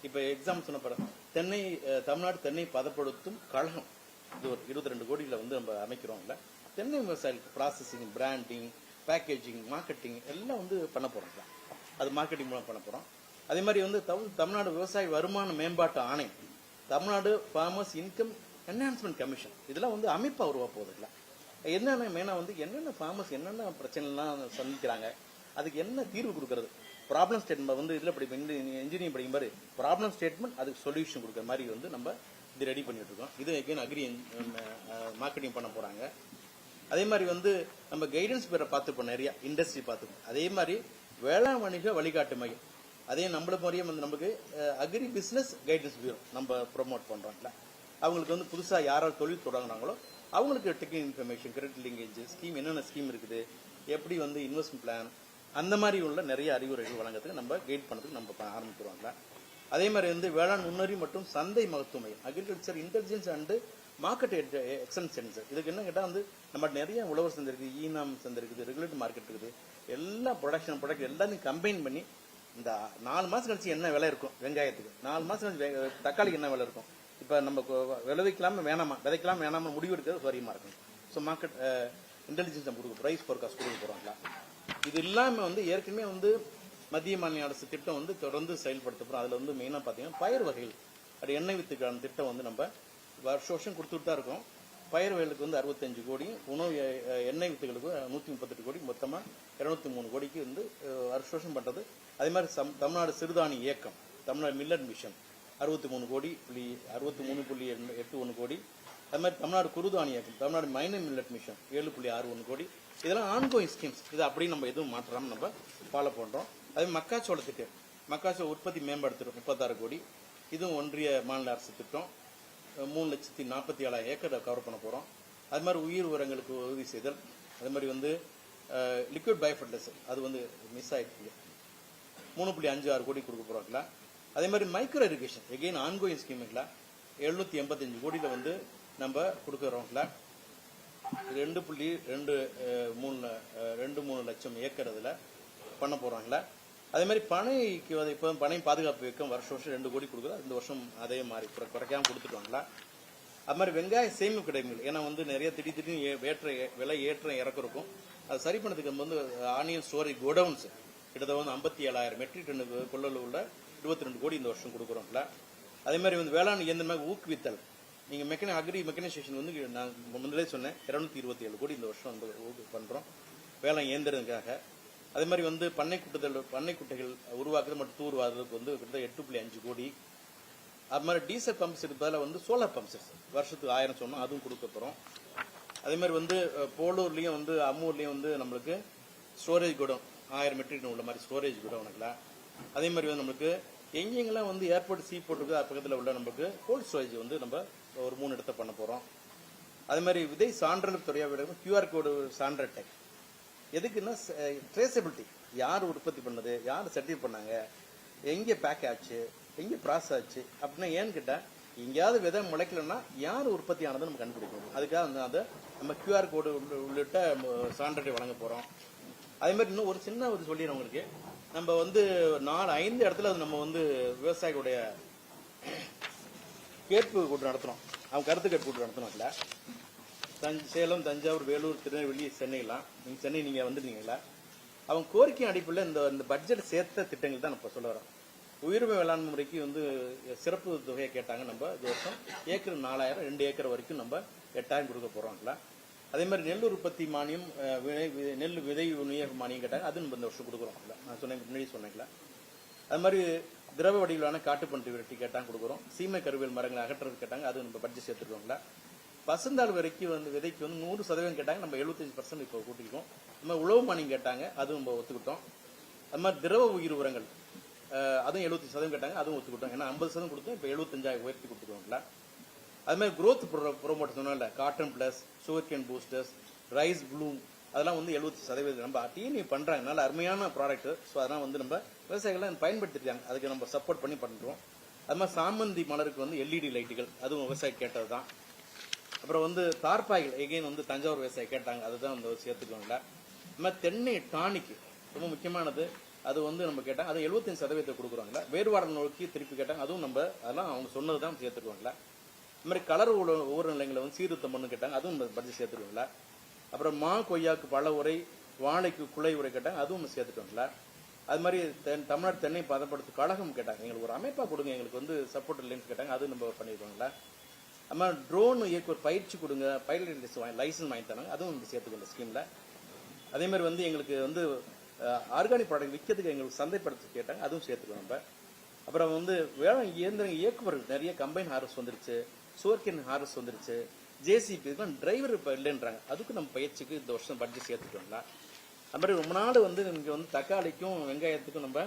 இப்போ எக்ஸாம்பிள் சொன்ன படம் தமிழ்நாடு தென்னை பதப்படுத்தும் கழகம், இது ஒரு 22 கோடியில் வந்து நம்ம அமைக்கிறோம்ல. தென்னை விவசாயிகளுக்கு ப்ராசஸிங், பிராண்டிங், பேக்கேஜிங், மார்க்கெட்டிங் எல்லாம் வந்து பண்ண போகிறோம்ல. அது மார்க்கெட்டிங் மூலம் பண்ண போகிறோம். அதே மாதிரி வந்து தமிழ்நாடு விவசாய வருமான மேம்பாட்டு ஆணையம், Tamil Nadu farmers income enhancement commission, இதெல்லாம் வந்து அமைப்பாக உருவா போகுதுல்ல. என்னென்ன மெயினாக வந்து என்னென்ன ஃபார்மர்ஸ் என்னென்ன பிரச்சனைலாம் சந்திக்கிறாங்க, அதுக்கு என்ன தீர்வு கொடுக்கறது, ப்ராப்ளம் ஸ்டேட்மெண்ட் வந்து இதில் இன்ஜினியரிங் படிக்கும் மாதிரி ப்ராப்ளம் ஸ்டேட்மெண்ட், அதுக்கு சொல்யூஷன் கொடுக்குற மாதிரி வந்து நம்ம இது ரெடி பண்ணிட்டு இருக்கோம். இது எகைன் அக்ரி மார்க்கெட்டிங் பண்ண போகிறாங்க. அதே மாதிரி வந்து நம்ம கைடன்ஸ் பேரை பார்த்துப்போம், நிறையா இண்டஸ்ட்ரி பார்த்துப்போம். அதே மாதிரி வேளாண் வணிக வழிகாட்டு மையம், அதே நம்மள மாதிரியே வந்து நமக்கு அக்ரி பிஸ்னஸ் கைடன்ஸ் பியூரோ நம்ம ப்ரொமோட் பண்ணுறோம்ல. அவங்களுக்கு வந்து புதுசாக யாராவது தொழில் தொடங்குறாங்களோ அவங்களுக்கு technical information, credit linkage scheme, என்னென்ன ஸ்கீம் இருக்குது, எப்படி வந்து இன்வெஸ்ட்மெண்ட் பிளான், அந்த மாதிரி உள்ள நிறைய அறிவுரைகள் வழங்குறதுக்கு நம்ம கைட் பண்ணுறதுக்கு நம்ம ஆரம்பிக்கிறோம்ல. அதே மாதிரி வந்து வேளாண் நுண்ணறி மற்றும் சந்தை மகத்துவ மையம், agriculture intelligence and market excellence centre. இதுக்கு என்ன கேட்டால் வந்து நம்ம நிறைய உழவர் சந்தை இருக்குது, ஈனாம் சந்தை இருக்குது, ரெகுலேட்டர் மார்க்கெட் இருக்குது, எல்லா ப்ராடக்ட் எல்லாத்தையும் கம்பைன் பண்ணி இந்த 4 மாதம் கழிச்சு என்ன விலை இருக்கும் வெங்காயத்துக்கு, 4 மாதம் கழிச்சு தக்காளிக்கு என்ன விலை இருக்கும், இப்போ நம்ம விளைவிக்கலாம வேணாமா, விதைக்கலாம் வேணாமா முடிவு எடுக்கிறது வரியமாக இருக்கும். ஸோ மார்க்கெட் இன்டெலிஜென்ஸ் நம்ம கொடுக்க ப்ரைஸ் ஃபோர்காஸ்ட் கொடுக்க போகிறோங்களா. இது இல்லாமல் வந்து ஏற்கனவே வந்து மத்திய மாநில அரசு திட்டம் வந்து தொடர்ந்து செயல்படுத்த போகிறோம். அதில் வந்து மெயினாக பார்த்தீங்கன்னா பயிர் வகைகள், அது எண்ணெய் வித்துக்கான திட்டம் வந்து நம்ம வருஷம் கொடுத்துட்டு தான் இருக்கோம். பயிர் வகைகளுக்கு வந்து 65 கோடி, உணவு எண்ணெய் வித்துகளுக்கு 138 கோடி, மொத்தமாக 203 கோடிக்கு வந்து வருஷம் பண்ணுறது. அதே மாதிரி தமிழ்நாடு சிறுதானி இயக்கம், தமிழ்நாடு மில்லட் மிஷன் 63.81 கோடி. அது மாதிரி தமிழ்நாடு குறுதானி இயக்கம், தமிழ்நாடு மைனர் மில்லட் மிஷன் 7.61 கோடி. இதெல்லாம் ஆன்கோயிங் ஸ்கீம்ஸ். இது அப்படி நம்ம எதுவும் மாற்றாமல் நம்ம ஃபாலோ பண்ணுறோம். அதே மக்காச்சோள திட்டம், மக்காச்சோள உற்பத்தி மேம்படுத்துகிறோம் 36 கோடி. இதுவும் ஒன்றிய மாநில அரசு திட்டம். 3,47,000 ஏக்கரை கவர் பண்ண போகிறோம். அது மாதிரி உயிர் உரங்களுக்கு உதவி செய்தல், அது மாதிரி வந்து லிக்விட் பயோஃபர்டிலைசர் அது வந்து மிஸ் ஆகிடுச்சு, 3.56 கோடி கொடுக்க போகிறாங்களா. அதே மாதிரி மைக்ரோ இரிகேஷன் எகெயின் ஆன்கோயிங் ஸ்கீமுங்களா 785 கோடியில் வந்து நம்ம கொடுக்குறோங்களா. 2.23 லட்சம் ஏக்கர் அதில் பண்ண போகிறாங்களா. அதே மாதிரி பனைக்கு இப்போ பனை பாதுகாப்பு இயக்கம் வருஷம் 2 கோடி கொடுக்குறோம். இந்த வருஷம் அதே மாதிரி குறைக்காமல் கொடுத்துட்டுவாங்களா. அது மாதிரி வெங்காய சேமிப்பு கிடங்குகள், ஏன்னா வந்து நிறைய திடீர்னு விலை ஏற்றம் இறக்குறக்கும் அது சரி பண்ணதுக்கு நம்ம வந்து ஆனியன் ஸ்டோரேஜ் கோடவுன்ஸ் கிட்டத்தட்ட வந்து 57,000 மெட்ரிக் டன்னுக்கு கொள்ளளவுள்ள 22 கோடி இந்த வருஷம் கொடுக்குறோம்ல. அதே மாதிரி வந்து வேளாண் இயந்திரமாக ஊக்குவித்தல், நீங்கள் அக்ரி மெக்கனைசேஷன் வந்து நான் முன்னாடியே சொன்னேன் 227 கோடி இந்த வருஷம் வந்து பண்ணுறோம் வேளாண் இயந்திரத்துக்காக. அதே மாதிரி வந்து பண்ணை குட்டைகள் உருவாக்குறது மற்றும் தூர்வாக்குறதுக்கு வந்து கிட்டத்தட்ட 8.5 கோடி. அது மாதிரி டீசல் பம்ப் செட் பதில் வந்து சோலார் பம்ப் செட் வருஷத்துக்கு 1000 சொன்னோம், அதுவும் கொடுக்க போகிறோம். அதே மாதிரி வந்து போலூர்லேயும் வந்து அம்மூர்லேயும் வந்து நம்மளுக்கு ஸ்டோரேஜ் குடோன் 1000 மெட்ரிக் டன் உள்ள மாதிரி ஸ்டோரேஜ் குடோனுங்களா. அதே மாதிரி வந்து நம்மளுக்கு எங்கெங்கெல்லாம் வந்து ஏர்போர்ட் சீ போர்ட்டுக்கு பக்கத்தில் உள்ள நம்மளுக்கு கோல்ட் ஸ்டோரேஜ் வந்து நம்ம ஒரு 3 இடத்த பண்ண போகிறோம். அதே மாதிரி விதை சான்றிதழ் துறையாக QR கோடு சான்றிதழ் டெக், எதுக்குன்னா ட்ரேசபிலிட்டி, யார் உற்பத்தி பண்ணது, யார் சர்டிஃபை பண்ணாங்க, எங்கே பேக் ஆச்சு, எங்கே ப்ராசஸ் ஆச்சு அப்படின்னா. ஏன்னு கேட்டால் எங்கேயாவது விதை முளைக்கலன்னா யார் உற்பத்தி ஆனதுன்னு நம்ம கண்டுபிடிக்கணும். அதுக்காக வந்து அதை நம்ம QR கோடு உள்ளிட்ட சான்றிதழ் வழங்க போகிறோம். அதே மாதிரி இன்னும் ஒரு சின்ன ஒரு சொல்லிடுறேன் உங்களுக்கு, நம்ம வந்து 4-5 இடத்துல நம்ம வந்து விவசாயிகளுடைய கேட்பு கூட்டம் நடத்துகிறோம், அவங்க கருத்து கேட்பு கூட்டம் நடத்தணும். இல்லை சேலம், தஞ்சாவூர், வேலூர், திருநெல்வேலி, சென்னைலாம் சென்னை நீங்கள் வந்துருந்தீங்களா, அவங்க கோரிக்கை அடிப்படையில் இந்த பட்ஜெட் சேர்த்த திட்டங்கள் தான் நம்ம சொல்ல வரோம். உயிர்மை வேளாண் முறைக்கு வந்து சிறப்பு தொகையை கேட்டாங்க. நம்ம இது வருஷம் ஏக்கர் 4,000, 2 ஏக்கர் வரைக்கும் நம்ம 8,000 கொடுக்க போகிறோங்களா. அதே மாதிரி நெல் உற்பத்தி மானியம், நெல் விதை விநியோக மானியம் கேட்டாங்க, அது நம்ம இந்த வருஷம் கொடுக்குறோம்ல. நான் முன்னாடி சொன்னேங்களா. அது மாதிரி திரவ வடிவிலான காட்டுப்பன்றி விரட்டி கேட்டாங்க கொடுக்குறோம். சீமை கருவியல் மரங்களை அகற்றுறது கேட்டாங்க, அது நம்ம பட்ஜெட் சேர்த்துருக்கோங்களா. பசுந்தாள் வரைக்கும் வந்து விதைக்கு வந்து 100% கேட்டாங்க, நம்ம 75% இப்போ கூட்டிருக்கோம். நம்ம உழவு மானியம் கேட்டாங்க, அதுவும் நம்ம ஒத்துக்கிட்டோம். அது மாதிரி திரவ உயிர் உரங்கள் அதுவும் 75% கேட்டாங்க, அதுவும் ஒத்துக்கிட்டோம். ஏன்னா 50% கொடுத்தோம், இப்போ 75,000 உயர்த்தி கொடுத்துருக்கோங்களா. அது மாதிரி குரோத் ப்ரோமோட் சொன்னோம்ல, cotton plus, sugar cane boosters, rice Bloom, அதெல்லாம் வந்து 70% நம்ம டிஎன்ஏ பண்ணுறாங்க. நல்ல அருமையான ப்ராடக்ட். ஸோ அதெல்லாம் வந்து நம்ம விவசாயிகள்லாம் பயன்படுத்திருக்காங்க, அதுக்கு நம்ம சப்போர்ட் பண்ணி பண்ணுறோம். அது மாதிரி சாமந்தி மலருக்கு வந்து LED லைட்டுகள், அதுவும் விவசாயி கேட்டது தான். அப்புறம் வந்து தார்பாய்கள் எகெயின் வந்து தஞ்சாவூர் விவசாயி கேட்டாங்க, அதுதான் வந்து சேர்த்துக்கோங்களா. அது மாதிரி தென்னை டானிக்கு ரொம்ப முக்கியமானது, அது வந்து நம்ம கேட்டாங்க, அது 75% கொடுக்குறாங்களா. வேறுபாடு நோக்கி திருப்பி கேட்டாங்க, அதுவும் நம்ம அதெல்லாம் அவங்க சொன்னது தான் சேர்த்துக்குவாங்களா. அது மாதிரி கலர் ஊர் நிலையங்களை வந்து சீர்திருத்தம் பண்ணு கேட்டாங்க, அதுவும் நம்ம பட்ஜெட் சேர்த்துக்குவாங்களா. அப்புறம் மா கொய்யாக்கு பல உரை, வாழைக்கு குலை உரை கேட்டாங்க, அதுவும் நம்ம சேர்த்துக்குவாங்களா. அது மாதிரி தமிழ்நாடு தென்னை பதப்படுத்து கழகம் கேட்டாங்க, எங்களுக்கு ஒரு அமைப்பாக கொடுங்க, எங்களுக்கு வந்து சப்போர்ட் இல்லைன்னு கேட்டாங்க, அதுவும் நம்ம பண்ணிடுவாங்களா. அது மாதிரி ட்ரோன் இயக்க பயிற்சி கொடுங்க, பைலட் லைசன்ஸ் வாங்கி தராங்க, அதுவும் நம்ம சேர்த்துக்கோங்க ஸ்கீமில். அதே மாதிரி வந்து எங்களுக்கு வந்து ஆர்கானிக் ப்ராடக்ட் விற்கிறதுக்கு எங்களுக்கு சந்தைப்படுத்த கேட்டாங்க, அதுவும் சேர்த்துக்கோங்க நம்ம. அப்புறம் வந்து வேளாண் இயந்திரங்கள் இயக்குபவர்கள் நிறைய கம்பைன் ஹார்வெஸ்ட் வந்துருச்சு, சுகர்கேன் ஹார்வெஸ்ட் வந்துருச்சு, JCB இதுக்கெல்லாம் டிரைவர் இப்போ இல்லைன்றாங்க, அதுக்கு நம்ம பயிற்சிக்கு இந்த வருஷம் பட்ஜெட் சேர்த்துக்கோங்களா. அது மாதிரி ரொம்ப நாள் வந்து இங்கே வந்து தக்காளிக்கும் வெங்காயத்துக்கும் நம்ம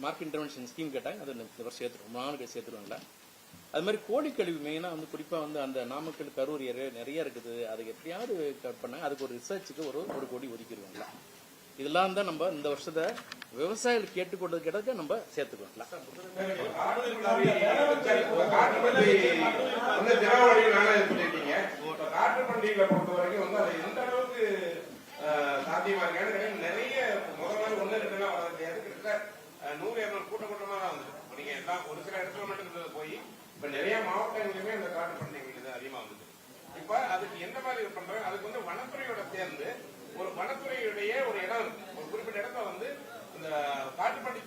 மார்க்கெட் இன்டர்வென்ஷன் ஸ்கீம் கேட்டாங்க, அது இந்த வருஷம் சேர்த்துருவோம், ரொம்ப நாளுக்கு சேர்த்துருவாங்களா. அது மாதிரி கோழிக்கழிவு மெயினாக வந்து குறிப்பாக வந்து அந்த நாமக்கல் கரூர் நிறைய இருக்குது, அதுக்கு எப்படியாவது கட் பண்ணாங்க, அதுக்கு ஒரு ரிசர்ச்சுக்கு ஒரு கோடி ஒதுக்கிடுவாங்களா. இதெல்லாம் தான் நம்ம இந்த வருஷத்தை விவசாயிகள் கேட்டுக்கொண்டது கேட்டதுக்கு நம்ம சேர்த்துக்கலாம். காட்டு பண்டிகைகளை பொறுத்த வரைக்கும் வந்து அது எந்த அளவுக்கு சாத்தியமா இருக்கு? நிறைய முதல் ஒண்ணு ரெண்டு வர முடியாது, கிட்டத்தட்ட 100-200 கூட்டமா தான் வந்துருக்கு. நீங்க எல்லாம் ஒரு சில இடத்துல மட்டும் போய் இப்ப நிறைய மாவட்டங்களிலுமே அந்த காட்டு பண்டிகைகள் அதிகமா வந்துருக்கு. இப்ப அதுக்கு எந்த மாதிரி பண்றாங்க? அதுக்கு வந்து வனத்துறையோட சேர்ந்து ஒரு வனத்துறையுடைய ஒரு இடம் ஒரு குறிப்பிட்ட இடத்துல வந்து இந்த காட்டுப்பண்டி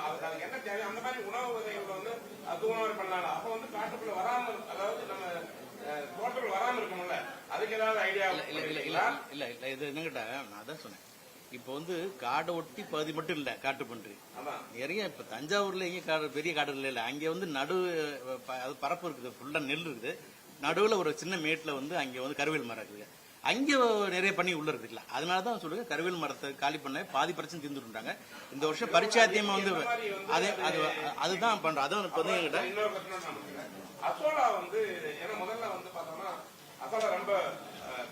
அதுக்கு என்ன தேவை அந்த மாதிரி உணவு வகைகள் வந்து தூணாறு பண்ணலாம். அப்ப வந்து காட்டுக்குள்ள வராம, அதாவது நம்ம தோட்டங்கள் வராம இருக்கணும்ல, அதுக்கு ஏதாவது ஐடியா? இல்ல இது என்னங்கிட்ட நான் அதான் சொன்னேன். இப்ப வந்து காடை ஒட்டி பகுதி மட்டும் இல்ல காட்டு பன்றி நிறைய. இப்ப தஞ்சாவூர்ல எங்க பெரிய காடு இல்ல, அங்க வந்து நடு பரப்பு இருக்குது, ஃபுல்லா நெல் இருக்குது, நடுவுல ஒரு சின்ன மேட்ல வந்து அங்க வந்து கருவேல் மரம் இருக்குது, அங்கே நிறைய பண்ணி உள்ள இருக்குல்ல. அதனாலதான் சொல்லுங்க கருவேல் மரத்தை காலி பண்ண பாதி பிரச்சனை தீர்ந்துட்டாங்க. இந்த வருஷம் பரிச்சாத்தியமா வந்து அதுதான் பண்றோம். அதான் இப்ப வந்து என்கிட்ட அசோலா வந்து ஏன்னா முதல்ல வந்து பார்த்தோம்னா அசோலா ரொம்ப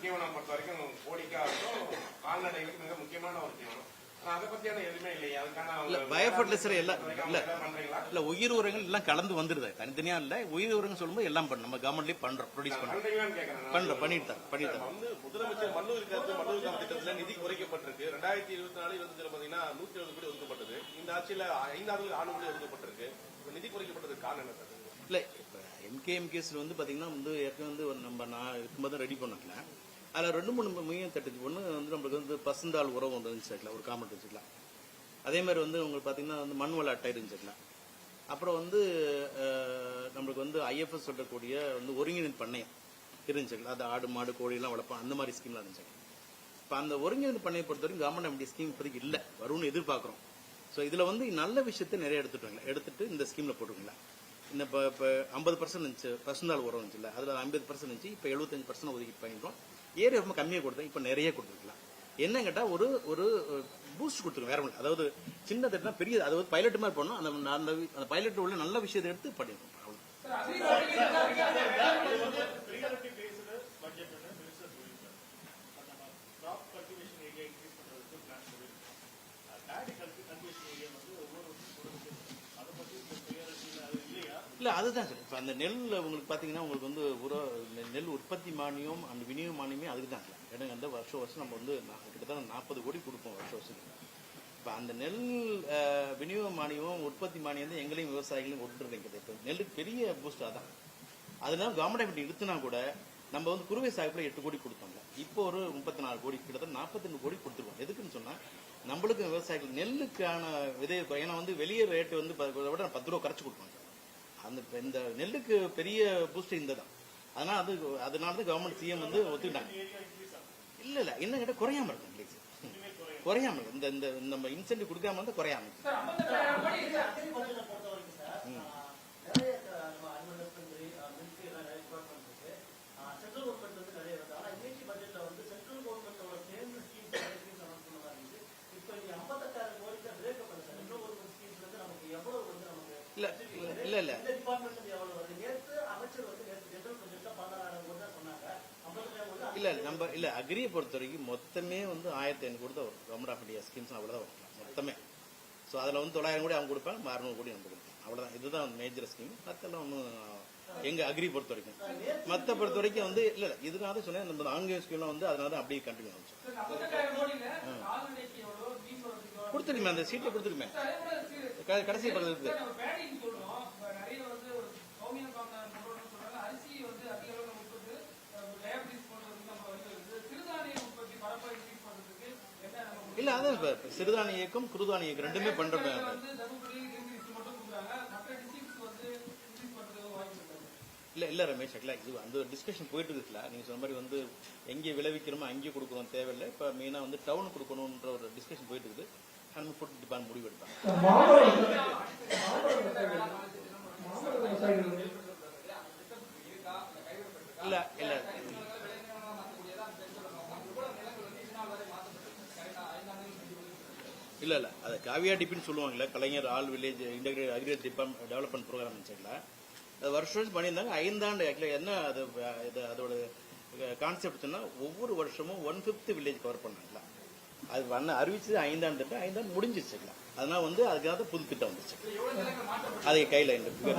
தீவனம் பொறுத்த வரைக்கும் கோழிக்காகவும் கால்நடைகளுக்கு மிக முக்கியமான ஒரு தீவனம். அதை பத்தியான எதுவுமே இல்லையா? அதுக்கான பயோஃபர்டிலைசர் எல்லாம் இல்ல உயிர் உரங்கள் எல்லாம் கலந்து வந்துருது, தனித்தனியா இல்ல. உயிர் உரங்கள் சொல்லும்போது எல்லாம் பண்ண நம்ம கவர்மெண்ட்லயே பண்றோம், ப்ரொடியூஸ் பண்றோம் பண்ணிட்டு வந்து முதலமைச்சர் மண்ணூர் கிராம திட்டத்துல நிதி குறைக்கப்பட்டிருக்கு. 2024-25 பாத்தீங்கன்னா 170 கோடி ஒதுக்கப்பட்டது. இந்த ஆட்சியில 5 ஆண்டு கோடி ஒதுக்கப்பட்டிருக்கு. நிதி குறைக்கப்பட்டதுக்கு காரணம் என்ன? இல்ல இப்ப எம்கேஎம்கேஸ்ல வந்து பாத்தீங்கன்னா வந்து ஏற்கனவே வந்து நம்ம நான் இருக்கும்போது ரெடி பண்ணல. அதில் 2-3 மையம் தட்டுச்சு. ஒன்று வந்து நம்மளுக்கு வந்து பசுந்தாள் உரம் ஒன்று இருந்துச்சுக்கலாம், ஒரு காமெண்ட் வச்சுக்கலாம். அதே மாதிரி வந்து உங்களுக்கு பார்த்தீங்கன்னா வந்து மண் வள அட்டை இருந்துச்சுக்கலாம். அப்புறம் வந்து நம்மளுக்கு வந்து ஐஎஃப்எஸ் சொல்லக்கூடிய வந்து ஒருங்கிணைந்த பண்ணையம் இருந்துச்சுக்கலாம். அது ஆடு மாடு கோழியெல்லாம் வளர்ப்போம், அந்த மாதிரி ஸ்கீம்லாம் இருந்துச்சு. இப்போ அந்த ஒருங்கிணைந்த பண்ணையை பொறுத்த வரைக்கும் கவர்மெண்ட் அப்படி ஸ்கீம் இப்போதைக்கு இல்லை, வரும்னு எதிர்பார்க்குறோம். ஸோ இதில் வந்து நல்ல விஷயத்தை நிறைய எடுத்துட்டு இந்த ஸ்கீமில் போட்டுருங்களா. இந்த இப்போ 50% இருந்துச்சு பசுந்தாள் உரம் இருந்துச்சுல்ல, அதில் 50% இருந்துச்சு, இப்போ 75% ஒதுக்கி பண்ணிட்டோம். ஏரியா ரொம்ப கம்மியாக கொடுத்தேன், இப்போ நிறைய கொடுத்துருக்கலாம். என்ன கேட்டால் ஒரு பூஸ்ட் கொடுத்துருக்கோம், வேற ஒன்று. அதாவது சின்ன தட்டுனா பெரிய, அதாவது பைலட் மாதிரி பண்ணோம். அந்த பைலட் உள்ள நல்ல விஷயத்தை எடுத்து பண்ணிருக்கோம். இல்ல அதுதான் சார். இப்ப அந்த நெல் உங்களுக்கு பாத்தீங்கன்னா உங்களுக்கு வந்து நெல் உற்பத்தி மானியம் அந்த விநியோக மானியமே அதுக்கு தான் சார். ஏன்னா வந்து வருஷம் நம்ம வந்து கிட்டத்தட்ட 40 கோடி கொடுப்போம் வருஷம். இப்ப அந்த நெல் விநியோக மானியம் உற்பத்தி மானியம் தான் எங்களையும் விவசாயிகளையும் ஒட்டுறது. இப்ப நெல்லுக்கு பெரிய பூஸ்ட் அதான். அதனால கவர்மெண்ட் எடுத்துனா கூட நம்ம வந்து குறுவை சாகுபடி 8 கோடி கொடுத்தோம்ல, இப்போ ஒரு 34 கோடி, கிட்டத்தட்ட 42 கோடி கொடுத்துருவோம். எதுக்குன்னு சொன்னா நம்மளுக்கு விவசாயிகள் நெல்லுக்கான விதை, ஏன்னா வந்து வெளியே ரேட்டு வந்து விட 10 ரூபா கரைச்சு கொடுப்பாங்க. அந்த இந்த நெல்லுக்கு பெரிய பூஸ்ட் இந்த தான். அதனாலதான் கவர்மெண்ட் சிஎம் வந்து ஒத்துக்கிட்டாங்க. இல்ல என்ன கேட்ட குறையாம இருக்கு, குறையாம இருக்கு. இந்த நம்ம இன்சென்டிவ் கொடுக்காம இருந்தா குறையாம இருக்கு. இல்ல இல்ல இல்ல நம்ம இல்ல அக்ரியை பொறுத்த வரைக்கும் மொத்தமே வந்து 1500 கோடி தான் வரும். கவர்மெண்ட் ஆஃப் இந்தியா ஸ்கீம்ஸ் அவ்வளவுதான் வரும் மொத்தமே. ஸோ அதுல வந்து 900 கோடி அவங்க கொடுப்பாங்க, 600 கோடி நம்ம கொடுப்போம், அவ்வளவுதான். இதுதான் மேஜர் ஸ்கீம். மத்தெல்லாம் ஒன்றும் எங்க அக்ரி பொறுத்த வரைக்கும். மத்த பொறுத்த வரைக்கும் வந்து இல்ல இதனால தான் சொன்னேன், நம்ம ஆன்லைன் ஸ்கீம்லாம் வந்து அதனால தான் அப்படியே கண்டினியூ ஆகும். கொடுத்துருமே அந்த சீட்டை கொடுத்துருமே கடைசி பக்கத்துல இருக்கு. இல்ல அதான் இப்ப சிறுதானிய இயக்கம் குறுதானிய இயக்கம் ரெண்டுமே பண்றோம். இல்ல ரமேஷ், இது அந்த டிஸ்கஷன் போயிட்டு இருக்குல்ல. நீங்க சொன்ன மாதிரி வந்து எங்கே விளைவிக்கிறோமோ அங்கேயே கொடுக்கணும் தேவையில்லை. இப்ப மெயினா வந்து டவுன் கொடுக்கணும்ன்ற ஒரு டிஸ்கஷன் போயிட்டு இருக்குது. நம்ம ஃபுட் டிபார்ட்மெண்ட் முடிவு எடுப்பாங்க. இல்ல இல்ல இல்ல இல்ல அது காவியா டிபின்னு சொல்லுவாங்கல்ல, Kalaignar all village integrate agriculture department development programme சைட்ல அது வருஷம் பண்ணியிருந்தாங்க. 5 ஆண்டு என்ன அதோட கான்செப்ட் சொன்னா ஒவ்வொரு வருஷமும் 1/5 வில்லேஜ் கவர் பண்ணாங்களா. அது அறிவிச்சது 5ஆம் திட்டம் 5ஆம் முடிஞ்சிச்சுங்களா, அதனால வந்து அதுக்காக புது திட்டம் வந்துச்சு. அது கையில் நெல்லுக்கு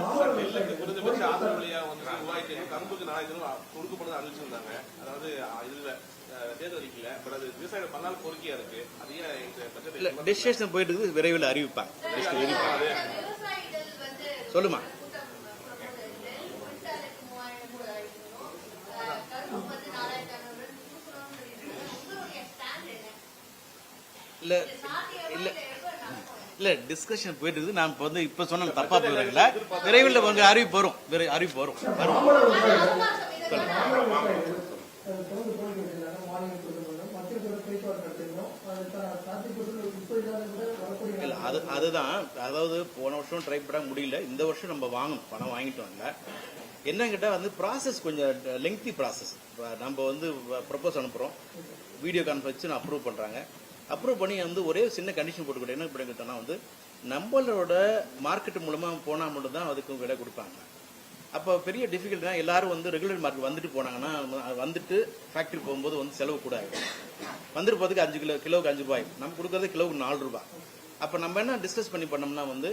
குறைந்தபட்ச ஆதரவு விலையா வந்து 3500, கரும்புக்கு 4000 கொடுக்கப்படுறது அறிவிச்சிருந்தாங்க. அதாவது இதுல தேர்தல் அறிக்கையில, பட் அது விவசாயிகள் பல்லால் கோரிக்கையா இருக்கு. அது ஏன் இந்த பட்ஜெட் இல்லை டெசிஷன் போயிட்டு இருக்குது, விரைவில் அறிவிப்பாங்க. சொல்லுமா. இல்லை இல்லை இல்லை டிஸ்கஷன் போயிட்டு இருக்குது. நான் இப்போ வந்து இப்போ சொன்ன தப்பா போயிருக்கல, விரைவில் உங்க அறிவிப்பு வரும், அறிவிப்பு வரும். இல்லை அதுதான், அதாவது போன வருஷம் ட்ரை பண்ண முடியல, இந்த வருஷம் நம்ம வாங்கணும், பணம் வாங்கிட்டு வரல. என்ன கேட்டால் வந்து ப்ராசஸ் கொஞ்சம் லெங்க்தி ப்ராசஸ். நம்ம வந்து ப்ரப்போஸ் அனுப்புகிறோம், வீடியோ கான்ஃபரன்ஸ் அப்ரூவ் பண்ணுறாங்க. அப்ரூவ் பண்ணி வந்து ஒரே சின்ன கண்டிஷன் போட்டுக்கிட்டோம். என்ன பண்ணிக்கிட்டோம்னா வந்து நம்மளோட மார்க்கெட் மூலமாக போனால் மட்டும் தான் அதுக்கு விலை கொடுப்பாங்க. அப்போ பெரிய டிஃபிகல்ட்னா எல்லாரும் வந்து ரெகுலர் மார்க்கெட் வந்துட்டு போனாங்கன்னா, வந்துட்டு ஃபேக்ட்ரி போகும்போது வந்து செலவு கூட ஆகிடும். வந்துட்டு போகிறதுக்கு 5 கிலோவுக்கு 5 ரூபாய், நம்ம கொடுக்குறது கிலோவுக்கு 4 ரூபாய். அப்போ நம்ம என்ன டிஸ்கஸ் பண்ணோம்னா வந்து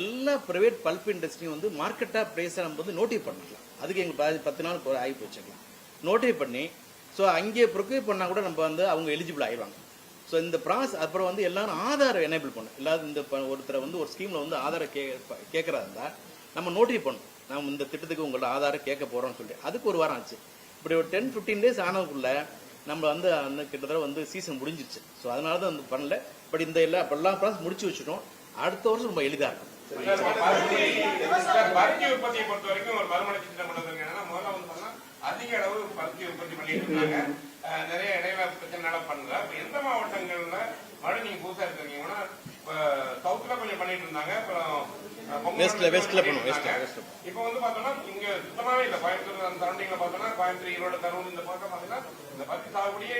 எல்லா ப்ரைவேட் பல்ப் இண்டஸ்ட்ரியும் வந்து மார்க்கெட்டாக ப்ரைஸை நம்ம வந்து நோட்டிஃபை பண்ணிக்கலாம். அதுக்கு எங்களுக்கு 10 நாள் ஆகி வச்சுக்கலாம் நோட்டிஃபை பண்ணி. ஸோ அங்கே ப்ரொக்யூர் பண்ணால் கூட நம்ம வந்து அவங்க எலிஜிபிள் ஆகிடுவாங்க. ஸோ இந்த ப்ராசஸ் அப்புறம் வந்து எல்லாரும் ஆதாரம் எனேபிள் பண்ணும். எல்லாரும் இந்த ஒருத்தரை வந்து ஒரு ஸ்கீமில் வந்து ஆதாரம் கேட்குறதா இருந்தால் நம்ம நோட்டிஃபை பண்ணணும், நம்ம இந்த திட்டத்துக்கு உங்களோட ஆதாரம் கேட்க போகிறோம்னு சொல்லி. அதுக்கு ஒரு வாரம் ஆச்சு. இப்படி ஒரு 10-15 டேஸ் ஆனதுக்குள்ள நம்ம வந்து அந்த கிட்டத்தட்ட வந்து சீசன் முடிஞ்சிச்சு. ஸோ அதனால தான் வந்து பண்ணல. பட் இந்த எல்லா ப்ராசஸ் முடிச்சு வச்சுட்டோம். அடுத்த வருஷம் ரொம்ப எளிதாக இருக்கும். பருத்தி உற்பத்தியை பொறுத்த வரைக்கும் ஒரு வருமான திட்டம் பண்ணதுங்க. முதல்ல வந்து பார்த்தா அதிக அளவு பருத்தி உற்பத்தி பண்ணிட்டு இருந்தாங்க. நிறைய இடையில பிரச்சனை பண்ணல. இப்ப எந்த மாவட்டங்கள்ல மழை நீங்க புதுசா எடுத்துருக்கீங்கன்னா, சவுத்ல கொஞ்சம் பண்ணிட்டு இருந்தாங்க, அப்புறம் வெஸ்ட்ல பண்ணுவோம். இப்ப வந்து பார்த்தோம்னா இங்க சுத்தமாவே இல்ல. கோயம்புத்தூர் அந்த சரௌண்டிங்ல பார்த்தோம்னா, கோயம்புத்தூர், ஈரோடு, கரூர் இந்த பக்கம் பார்த்தீங்கன்னா இந்த பருத்தி சாகுபடியே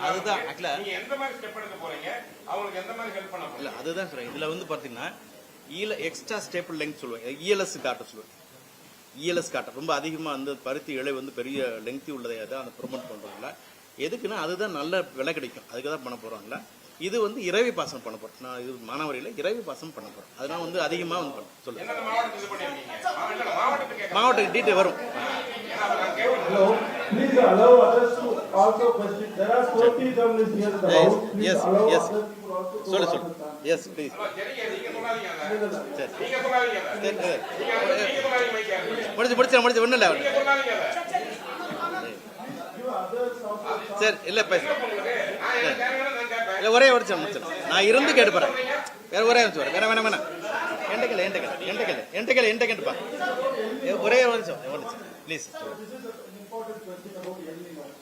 அதுதான். நீங்க எந்த மாதிரி ஸ்டெப் எடுக்க போறீங்க, அவங்களுக்கு எந்த மாதிரி ஹெல்ப் பண்ண போறீங்க? இல்ல அதுதான் சார். இதுல வந்து பாத்தீங்கன்னா எக்ஸ்ட்ரா ஸ்டேபிள் லெங்க் சொல்லுவாங்க, இஎல்எஸ் காட்ட சொல்லுவாங்க. இஎல்எஸ் காட்ட ரொம்ப அதிகமா வந்து பருத்தி இழை வந்து பெரிய லெங்க்தி உள்ளதை தான் அந்த ப்ரொமோட் பண்றாங்களா. எதுக்குன்னா அதுதான் நல்ல விலை கிடைக்கும், அதுக்கு தான் பண்ண போறாங்களா. இது வந்து இரவி பாசனம் பண்ண போறோம். நான் இது மானாவாரியில இரவி பாசனம் பண்ண போறோம். அதனால வந்து அதிகமா வந்து பண்ண சொல்லுங்க. மாவட்டத்துக்கு டீட்டெயில் வரும். Hello, please allow others to also question. There are 40 journalists here in the house. Yes, allow yes. other people also to சொல்லு ask சொல்லு. questions. Yes, please. முடிச்சு ஒண்ணு இல்ல. சரி இல்ல பேச இல்ல, ஒரே ஒரு முடிச்சு நான் இருந்து கேட்டுப்பறேன். வேற ஒரே நிமிஷம் வேற வேணாம். என்கிட்டப்பா ஒரே ஒரு நிமிஷம் ப்ளீஸ்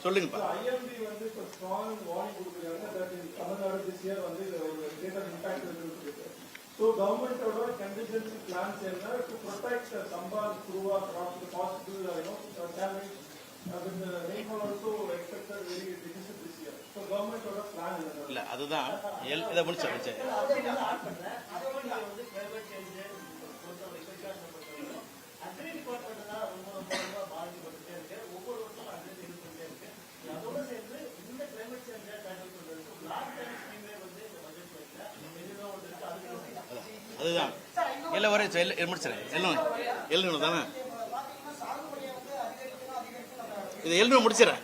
சொல்லுங்கப்பா. IMD வந்து இப்ப strong warning கொடுக்குறாங்க that in Tamil Nadu this year வந்து ஒரு greater impact இருக்கு. So government ஓட contingency plans என்ன to protect Sambal, Kuruva crops the possible damage with the rainfall also expected very deficit this year. So government ஓட plan என்ன? இல்ல அதுதான் இத முடிச்சு அதுதான் இல்ல ஒரே முடிச்சிடறேன். எழுநூறு தானே இது எழுநூறு முடிச்சிடறேன்.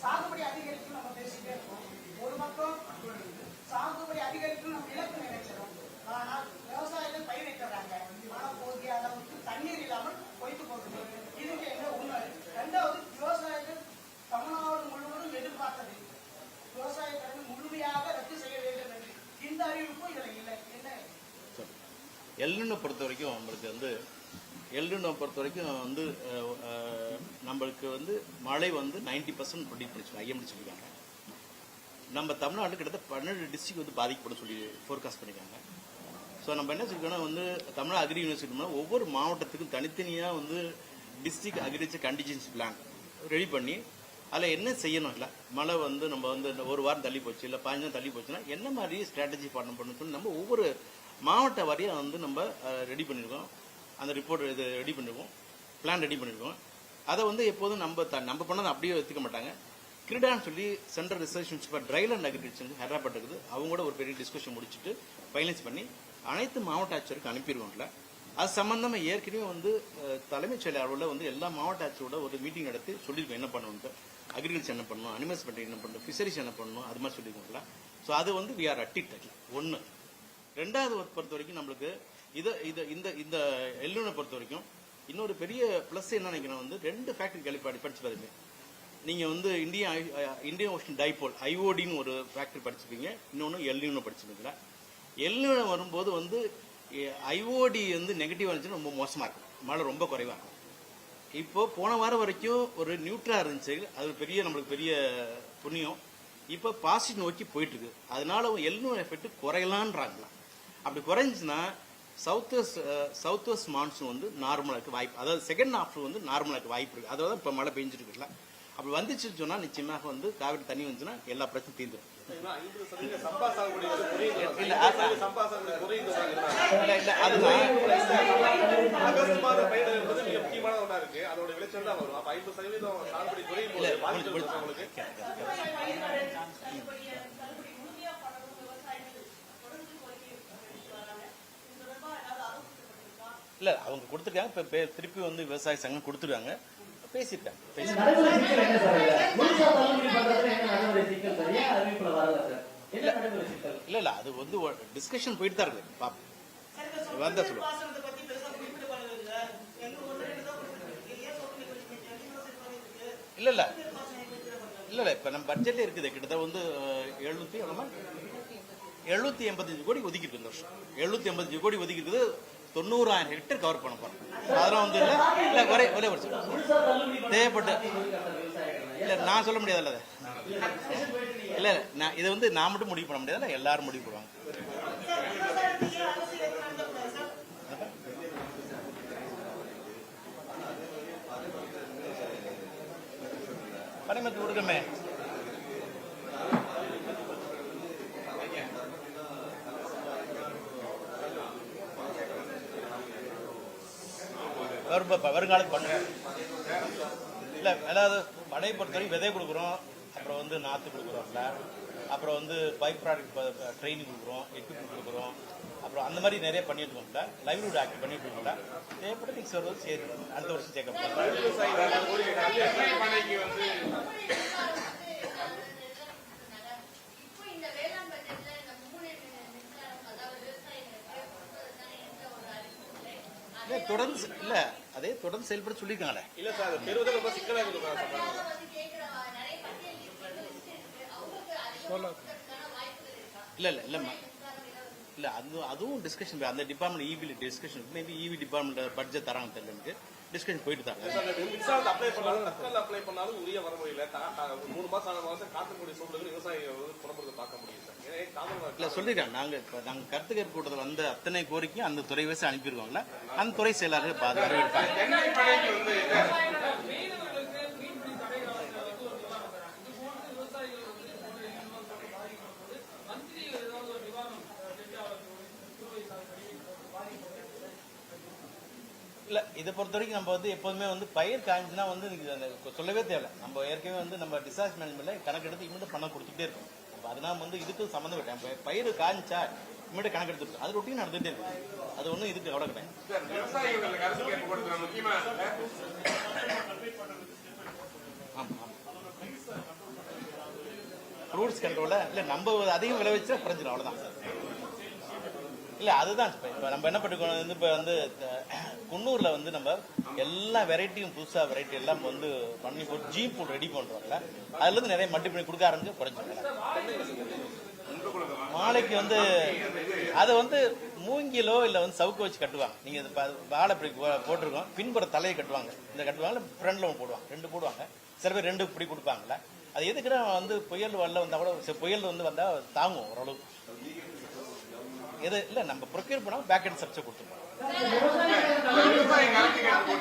சாகுபடி அதிகரிக்கும் நம்ம பேசிட்டே இருக்கோம். ஒரு பக்கம் சாகுபடி அதிகரிக்கும் நம்ம இலக்கு நினைக்கிறோம். ஆனால் விவசாயிகள் பயிர் வைக்கிறாங்க, ஆனால் போதிய அளவுக்கு தண்ணீர் இல்லாமல் பொய்த்து போகுது. இதுக்கு என்ன உண்மை? இரண்டாவது, விவசாயிகள் தமிழ்நாடு முழுவதும் எதிர்பார்த்தது விவசாய கடன் முழுமையாக ரத்து செய்ய வேண்டும் என்று. இந்த அறிவிப்பும் இதுல இல்லை. என்ன எல்னினோ பொறுத்த வரைக்கும் நம்மளுக்கு வந்து நம்மளுக்கு வந்து மழை வந்து 90% ப்ரெடிக்ட் பண்ணிச்சுருக்காங்க, ஐஎம்டி சொல்லியிருக்காங்க. நம்ம தமிழ்நாடு கிட்டத்தட்ட 12 டிஸ்ட்ரிக்ட் வந்து பாதிக்கப்படும் சொல்லி ஃபோர்காஸ்ட் பண்ணியிருக்காங்க. ஸோ நம்ம என்ன சொல்லிக்கோன்னா வந்து தமிழ்நாடு அக்ரி யூனிவர்சிட்டி ஒவ்வொரு மாவட்டத்துக்கும் தனித்தனியாக வந்து district agriculture contingency plan ready பண்ணி அதில் என்ன செய்யணும். இல்லை மழை வந்து நம்ம வந்து ஒரு வாரம் தள்ளி போச்சு, இல்லை 15 நாள் தள்ளி போச்சுன்னா என்ன மாதிரி ஸ்ட்ராட்டஜி பண்ணணும்னு சொல்லி நம்ம ஒவ்வொரு மாவட்ட வாரியாக வந்து நம்ம ரெடி பண்ணியிருக்கோம். அந்த ரிப்போர்ட் இது ரெடி பண்ணியிருக்கோம், பிளான் ரெடி பண்ணியிருக்கோம். அதை வந்து எப்போதும் நம்ம பண்ணதை அப்படியே எடுத்துக்க மாட்டாங்க. கிரிடான்னு சொல்லி central research institute dryland agriculture Hyderabad இருக்குது. அவங்க கூட ஒரு பெரிய டிஸ்கஷன் முடிச்சுட்டு ஃபைனலைஸ் பண்ணி அனைத்து மாவட்ட ஆட்சியருக்கு அனுப்பிடுவோம்ல. அது சம்பந்தமாக ஏற்கனவே வந்து தலைமைச் செயலர் அளவில் வந்து எல்லா மாவட்ட ஆட்சியோட ஒரு மீட்டிங் நடத்தி சொல்லியிருக்கோம் என்ன பண்ணணும்ட்டு. அக்ரிகல்ச்சர் என்ன பண்ணணும், அனிமல்ஸ் பற்றி என்ன பண்ணணும், ஃபிஷரிஸ் என்ன பண்ணணும், அது மாதிரி சொல்லியிருக்கோம்ல. ஸோ அது வந்து வி ஆர் அட்டிட் ஒன்று. ரெண்டாவது பொறுத்த வரைக்கும் நம்மளுக்கு இந்த எல்லுனை பொறுத்த வரைக்கும் இன்னொரு பெரிய ப்ளஸ் என்ன நினைக்கிறேன் வந்து 2 ஃபேக்டரி படிச்சு பாருங்க. நீங்கள் வந்து இந்தியன் ஓஷன் டைபோல் ஐஓடின்னு ஒரு ஃபேக்டரி படிச்சிருப்பீங்க, இன்னொன்று எல்லுன்னு படிச்சிருக்கீங்களா. எல்லுனை வரும்போது வந்து ஐஓடி வந்து நெகட்டிவ் இருந்துச்சுன்னா ரொம்ப மோசமாக இருக்கும், மழை ரொம்ப குறைவாக இருக்கும். இப்போ போன வாரம் வரைக்கும் ஒரு நியூட்ரா இருந்துச்சு, அது நம்மளுக்கு பெரிய புண்ணியம். இப்போ பாசிட்டிவ் நோக்கி போயிட்டு இருக்கு. அதனால எல்னோ எஃபெக்ட் குறையலான்றாங்களா. அப்படி குறைஞ்சுன்னா சவுத் வெஸ்ட் மான்சூன் வந்து நார்மலாக வாய்ப்பு, அதாவது செகண்ட் ஹாஃப் வந்து நார்மலாக வாய்ப்பு இருக்கு. அதாவது இப்போ மழை பெஞ்சிட்டு இருக்குல்ல, அப்படி வந்துச்சுன்னு சொன்னா நிச்சயமாக வந்து காவிரி தண்ணி வந்துச்சுன்னா எல்லா பிரச்சனையும் தீர்ந்துடும். இல்ல அவங்க கொடுத்துருக்காங்க, இப்ப திருப்பி வந்து விவசாய சங்கம் கொடுத்துருக்காங்க, பேசியிருக்காங்க. இல்ல அது வந்து டிஸ்கஷன் போயிட்டு தான் இருக்கு. பாப்போம் வந்தா சொல்லுவோம். இல்ல இப்ப நம்ம பட்ஜெட்ல இருக்குது கிட்டத்தட்ட வந்து 785 கோடி ஒதுக்கி இருக்கு இந்த வருஷம். 785 கோடி ஒதுக்கி இருக்குது. 90,000 ஹெக்டேர் கவர் பண்ண போறோம். அதெல்லாம் வந்து இல்ல ஒரே வருஷம் தேவைப்பட்டு இல்ல நான் சொல்ல முடியாதுல்ல. இல்ல நான் இதை வந்து நான் மட்டும் முடிவு பண்ண முடியாதுல்ல, எல்லாரும் முடிவு பண்ணுவாங்க. பனிமத்து கொடுக்கமே வருங்காலத்து பண்ணுங்க. இல்ல அதாவது மழையை பொறுத்தவரைக்கும் விதை கொடுக்குறோம், அப்புறம் வந்து நாற்று கொடுக்குறோம்ல, அப்புறம் வந்து பை ப்ராடக்ட் ட்ரைனிங் கொடுக்குறோம், எக்யூப்மெண்ட் கொடுக்குறோம், அப்புறம் அந்த மாதிரி நிறைய பண்ணிட்டு இருக்கோம்ல. லைவ்லிஹுட் ஆக்ட் பண்ணிட்டு இருக்கோம்ல. தேவைப்பட்ட நெக்ஸ்ட் வருவது சரி அடுத்த வருஷம் சேர்க்க தொடர்ந்து இல்ல அதே தொடர்ந்து செயல்பட சொல்லிருக்காங்களே. இல்ல சார் பெறுவதில் ரொம்ப சிக்கலாக இருக்கு. இல்ல அதுவும் டிஸ்கஷன் அந்த டிபார்ட்மெண்ட் இவி டிஸ்கஷன் மேபி இவி டிபார்ட்மெண்ட் பட்ஜெட் தராங்க தெரியல டிஸ்கஷன் போயிட்டு தான். அப்ளை பண்ணாலும் உரிய வர முடியல. 3 மாசம் 4 மாசம் காட்டக்கூடிய சூழலுக்கு விவசாயிகள் புறப்படுத்த பார்க்க முடியும் சார். இல்ல சொல்லிருக்காங்க, நாங்க கருத்து கேட்பு கூட்டத்தில் வந்த அத்தனை கோரிக்கையும் அந்த துறை வச்சு அனுப்பிடுவாங்களா, அந்த துறை செயலாளர்கள் வரவேற்பாங்க. இல்ல இதை பொறுத்த வரைக்கும் நம்ம வந்து எப்போதுமே வந்து பயிர் காய்ஞ்சுன்னா வந்து சொல்லவே தேவை. நம்ம ஏற்கனவே வந்து நம்ம டிசாஸ்டர் மேனேஜ்மெண்ட்ல கணக்கெடுத்து இமிடியேட் பண்ண கொடுத்துட்டே இருக்கும். அதனால வந்து இதுக்கு சம்மந்தம் விட்டேன். பயிர் காய்ச்சா இமிடியேட் கணக்கெடுத்து அது ரொட்டீன் நடந்துட்டே இருக்கும். அது ஒன்றும் இதுக்கு அவ்வளோ கிடையாது. ஃப்ரூட்ஸ் கண்ட்ரோல இல்ல நம்ம அதிகம் விளைவிச்சா குறைஞ்சிடும், அவ்வளவுதான். இல்ல அதுதான் இப்ப நம்ம என்ன பண்ணிக்கணும் வந்து இப்ப வந்து குன்னூர்ல வந்து நம்ம எல்லா வெரைட்டியும் புதுசா வெரைட்டி எல்லாம் வந்து பண்ணி போட்டு ஜீன் ஃபுட் ரெடி பண்றோம்ல, அதுல இருந்து நிறைய மல்டி பண்ணி கொடுக்க ஆரம்பிச்சு குறைஞ்சிடும். மாலைக்கு வந்து அதை வந்து மூங்கிலோ இல்ல வந்து சவுக்கு வச்சு கட்டுவாங்க. நீங்க வாழை போட்டிருக்கோம், பின்புற தலையை கட்டுவாங்க, இந்த கட்டுவாங்க, ஃப்ரண்ட்ல ஒன்று போடுவாங்க, 2 போடுவாங்க. சில பேர் 2 இப்படி கொடுப்பாங்கல்ல. அது எதுக்குன்னா வந்து புயல் வரல வந்தா கூட புயல் வந்து வந்தா தாங்கும் ஓரளவு. எது இல்ல நம்ம ப்ரொக்யூர் பண்ணா பேக் அண்ட் ஸ்ட்ரக்சர் கொடுத்துருவோம். விவசாய கருத்து கேட்டு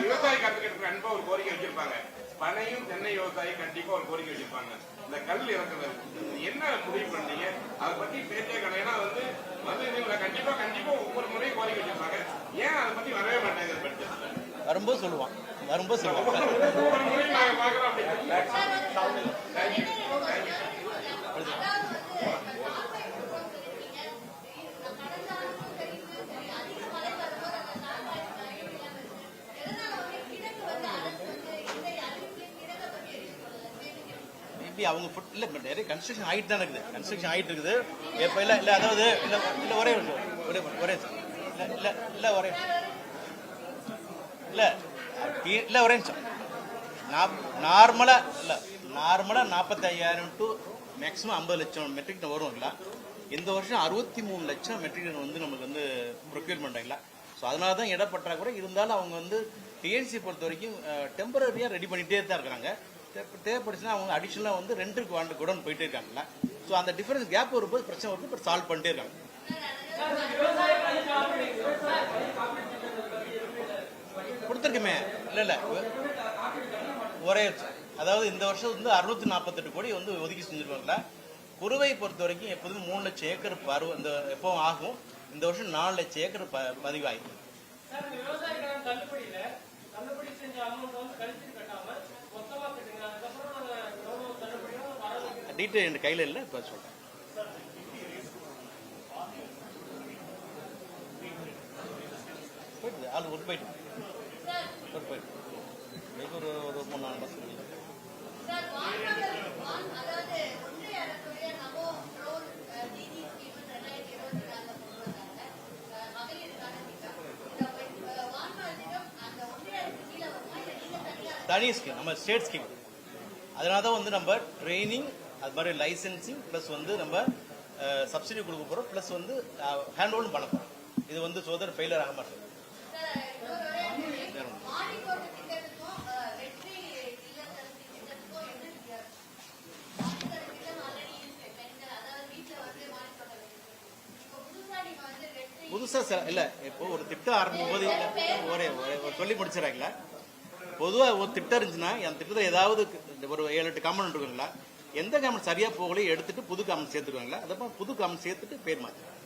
விவசாய கருத்து கேட்டு அன்பா ஒரு கோரிக்கை வச்சிருப்பாங்க. பனையும் தென்னை விவசாயி கண்டிப்பா ஒரு கோரிக்கை வச்சிருப்பாங்க. இந்த கல் இறக்குறது என்ன முடிவு பண்ணீங்க? அதை பத்தி பேச்சே கிடையாது. வந்து இதுல கண்டிப்பா ஒவ்வொரு முறையும் கோரிக்கை வச்சிருப்பாங்க. ஏன் அதை பத்தி வரவே மாட்டாங்க பட்ஜெட்ல? வரும்போது சொல்லுவான், வரும்போது சொல்லுவான். ஒவ்வொரு முறையும் நாங்க பாக்குறோம் அப்படி. மேபி அவங்க ஃபுட் இல்லை, நிறைய கன்ஸ்ட்ரக்ஷன் ஆகிட்டு தான் இருக்குது, கன்ஸ்ட்ரக்ஷன் ஆகிட்டு இருக்குது. எப்போ இல்லை இல்லை அதாவது இல்லை இல்லை ஒரே இல்லை ஒரே இல்லை ஒரே நிமிஷம். நார்மலாக 45,000 டு மேக்ஸிமம் 50 லட்சம் மெட்ரிக் டன் வரும் இல்லை. இந்த வருஷம் 63 லட்சம் மெட்ரிக் டன் வந்து நமக்கு வந்து ப்ரொக்யூர்மெண்ட் ஆகல. ஸோ அதனால தான் இட பற்றாக்குறை இருந்தாலும் அவங்க வந்து டிஎன்சி பொறுத்த வரைக்கும் டெம்பரரியாக ரெடி பண்ணிகிட்டே தான் இருக்கிறாங்க. தேவைப்படுச்சுன்னா அவங்க அடிஷனலாக வந்து ரெண்டுக்கு வாண்டு கூட போயிட்டே இருக்காங்கல்ல. ஸோ அந்த டிஃபரன்ஸ் கேப் வரும்போது பிரச்சனை வருது, இப்போ சால்வ் பண்ணிட்டே இருக்காங்க. கொடுத்துருக்குமே இல்லை இல்லை ஒரே அதாவது இந்த வருஷம் வந்து 648 கோடி வந்து ஒதுக்கி செஞ்சிருக்காங்கல்ல. குறுவை பொறுத்த வரைக்கும் எப்போதும் 3 லட்சம் ஏக்கர் பருவம் இந்த எப்பவும் ஆகும். இந்த வருஷம் 4 லட்சம் ஏக்கர் பதிவாயிருக்கு. டீட்டெயில் என் கையில் இல்லை, இப்போ சொல்றேன். போயிட்டு ஆள் ஒரு போயிட்டு ஒரு 3-4 மாதம் தனி ஸ்கீம், நம்ம ஸ்டேட் ஸ்கீம். அதனால தான் வந்து நம்ம ட்ரைனிங், அது மாதிரி லைசன்சிங் ப்ளஸ் வந்து நம்ம சப்சிடி கொடுக்க போகிறோம், ப்ளஸ் வந்து ஹேண்ட் ஓவரும் பண்ண போகிறோம். இது வந்து சோதனை ஃபெயிலியர் ஆக மாட்டேங்குது. புதுசாக இல்லை, இப்போ ஒரு திட்டம் ஆரம்பிக்கும் போது ஒரே சொல்லி முடிச்சிடறாங்களா. பொதுவாக ஒரு திட்டம் இருந்துச்சுன்னா அந்த திட்டத்தில் ஏதாவது ஒரு 7-8 காம்பனண்ட் இருக்குங்களா, எந்த காம்பனண்ட் சரியாக போகலையும் எடுத்துட்டு புது காம்பனண்ட் சேர்த்துக்குவாங்களா, அதப்போ புது காம்பனண்ட் சேர்த்துட்டு பேர் மாற்றுறாங்க.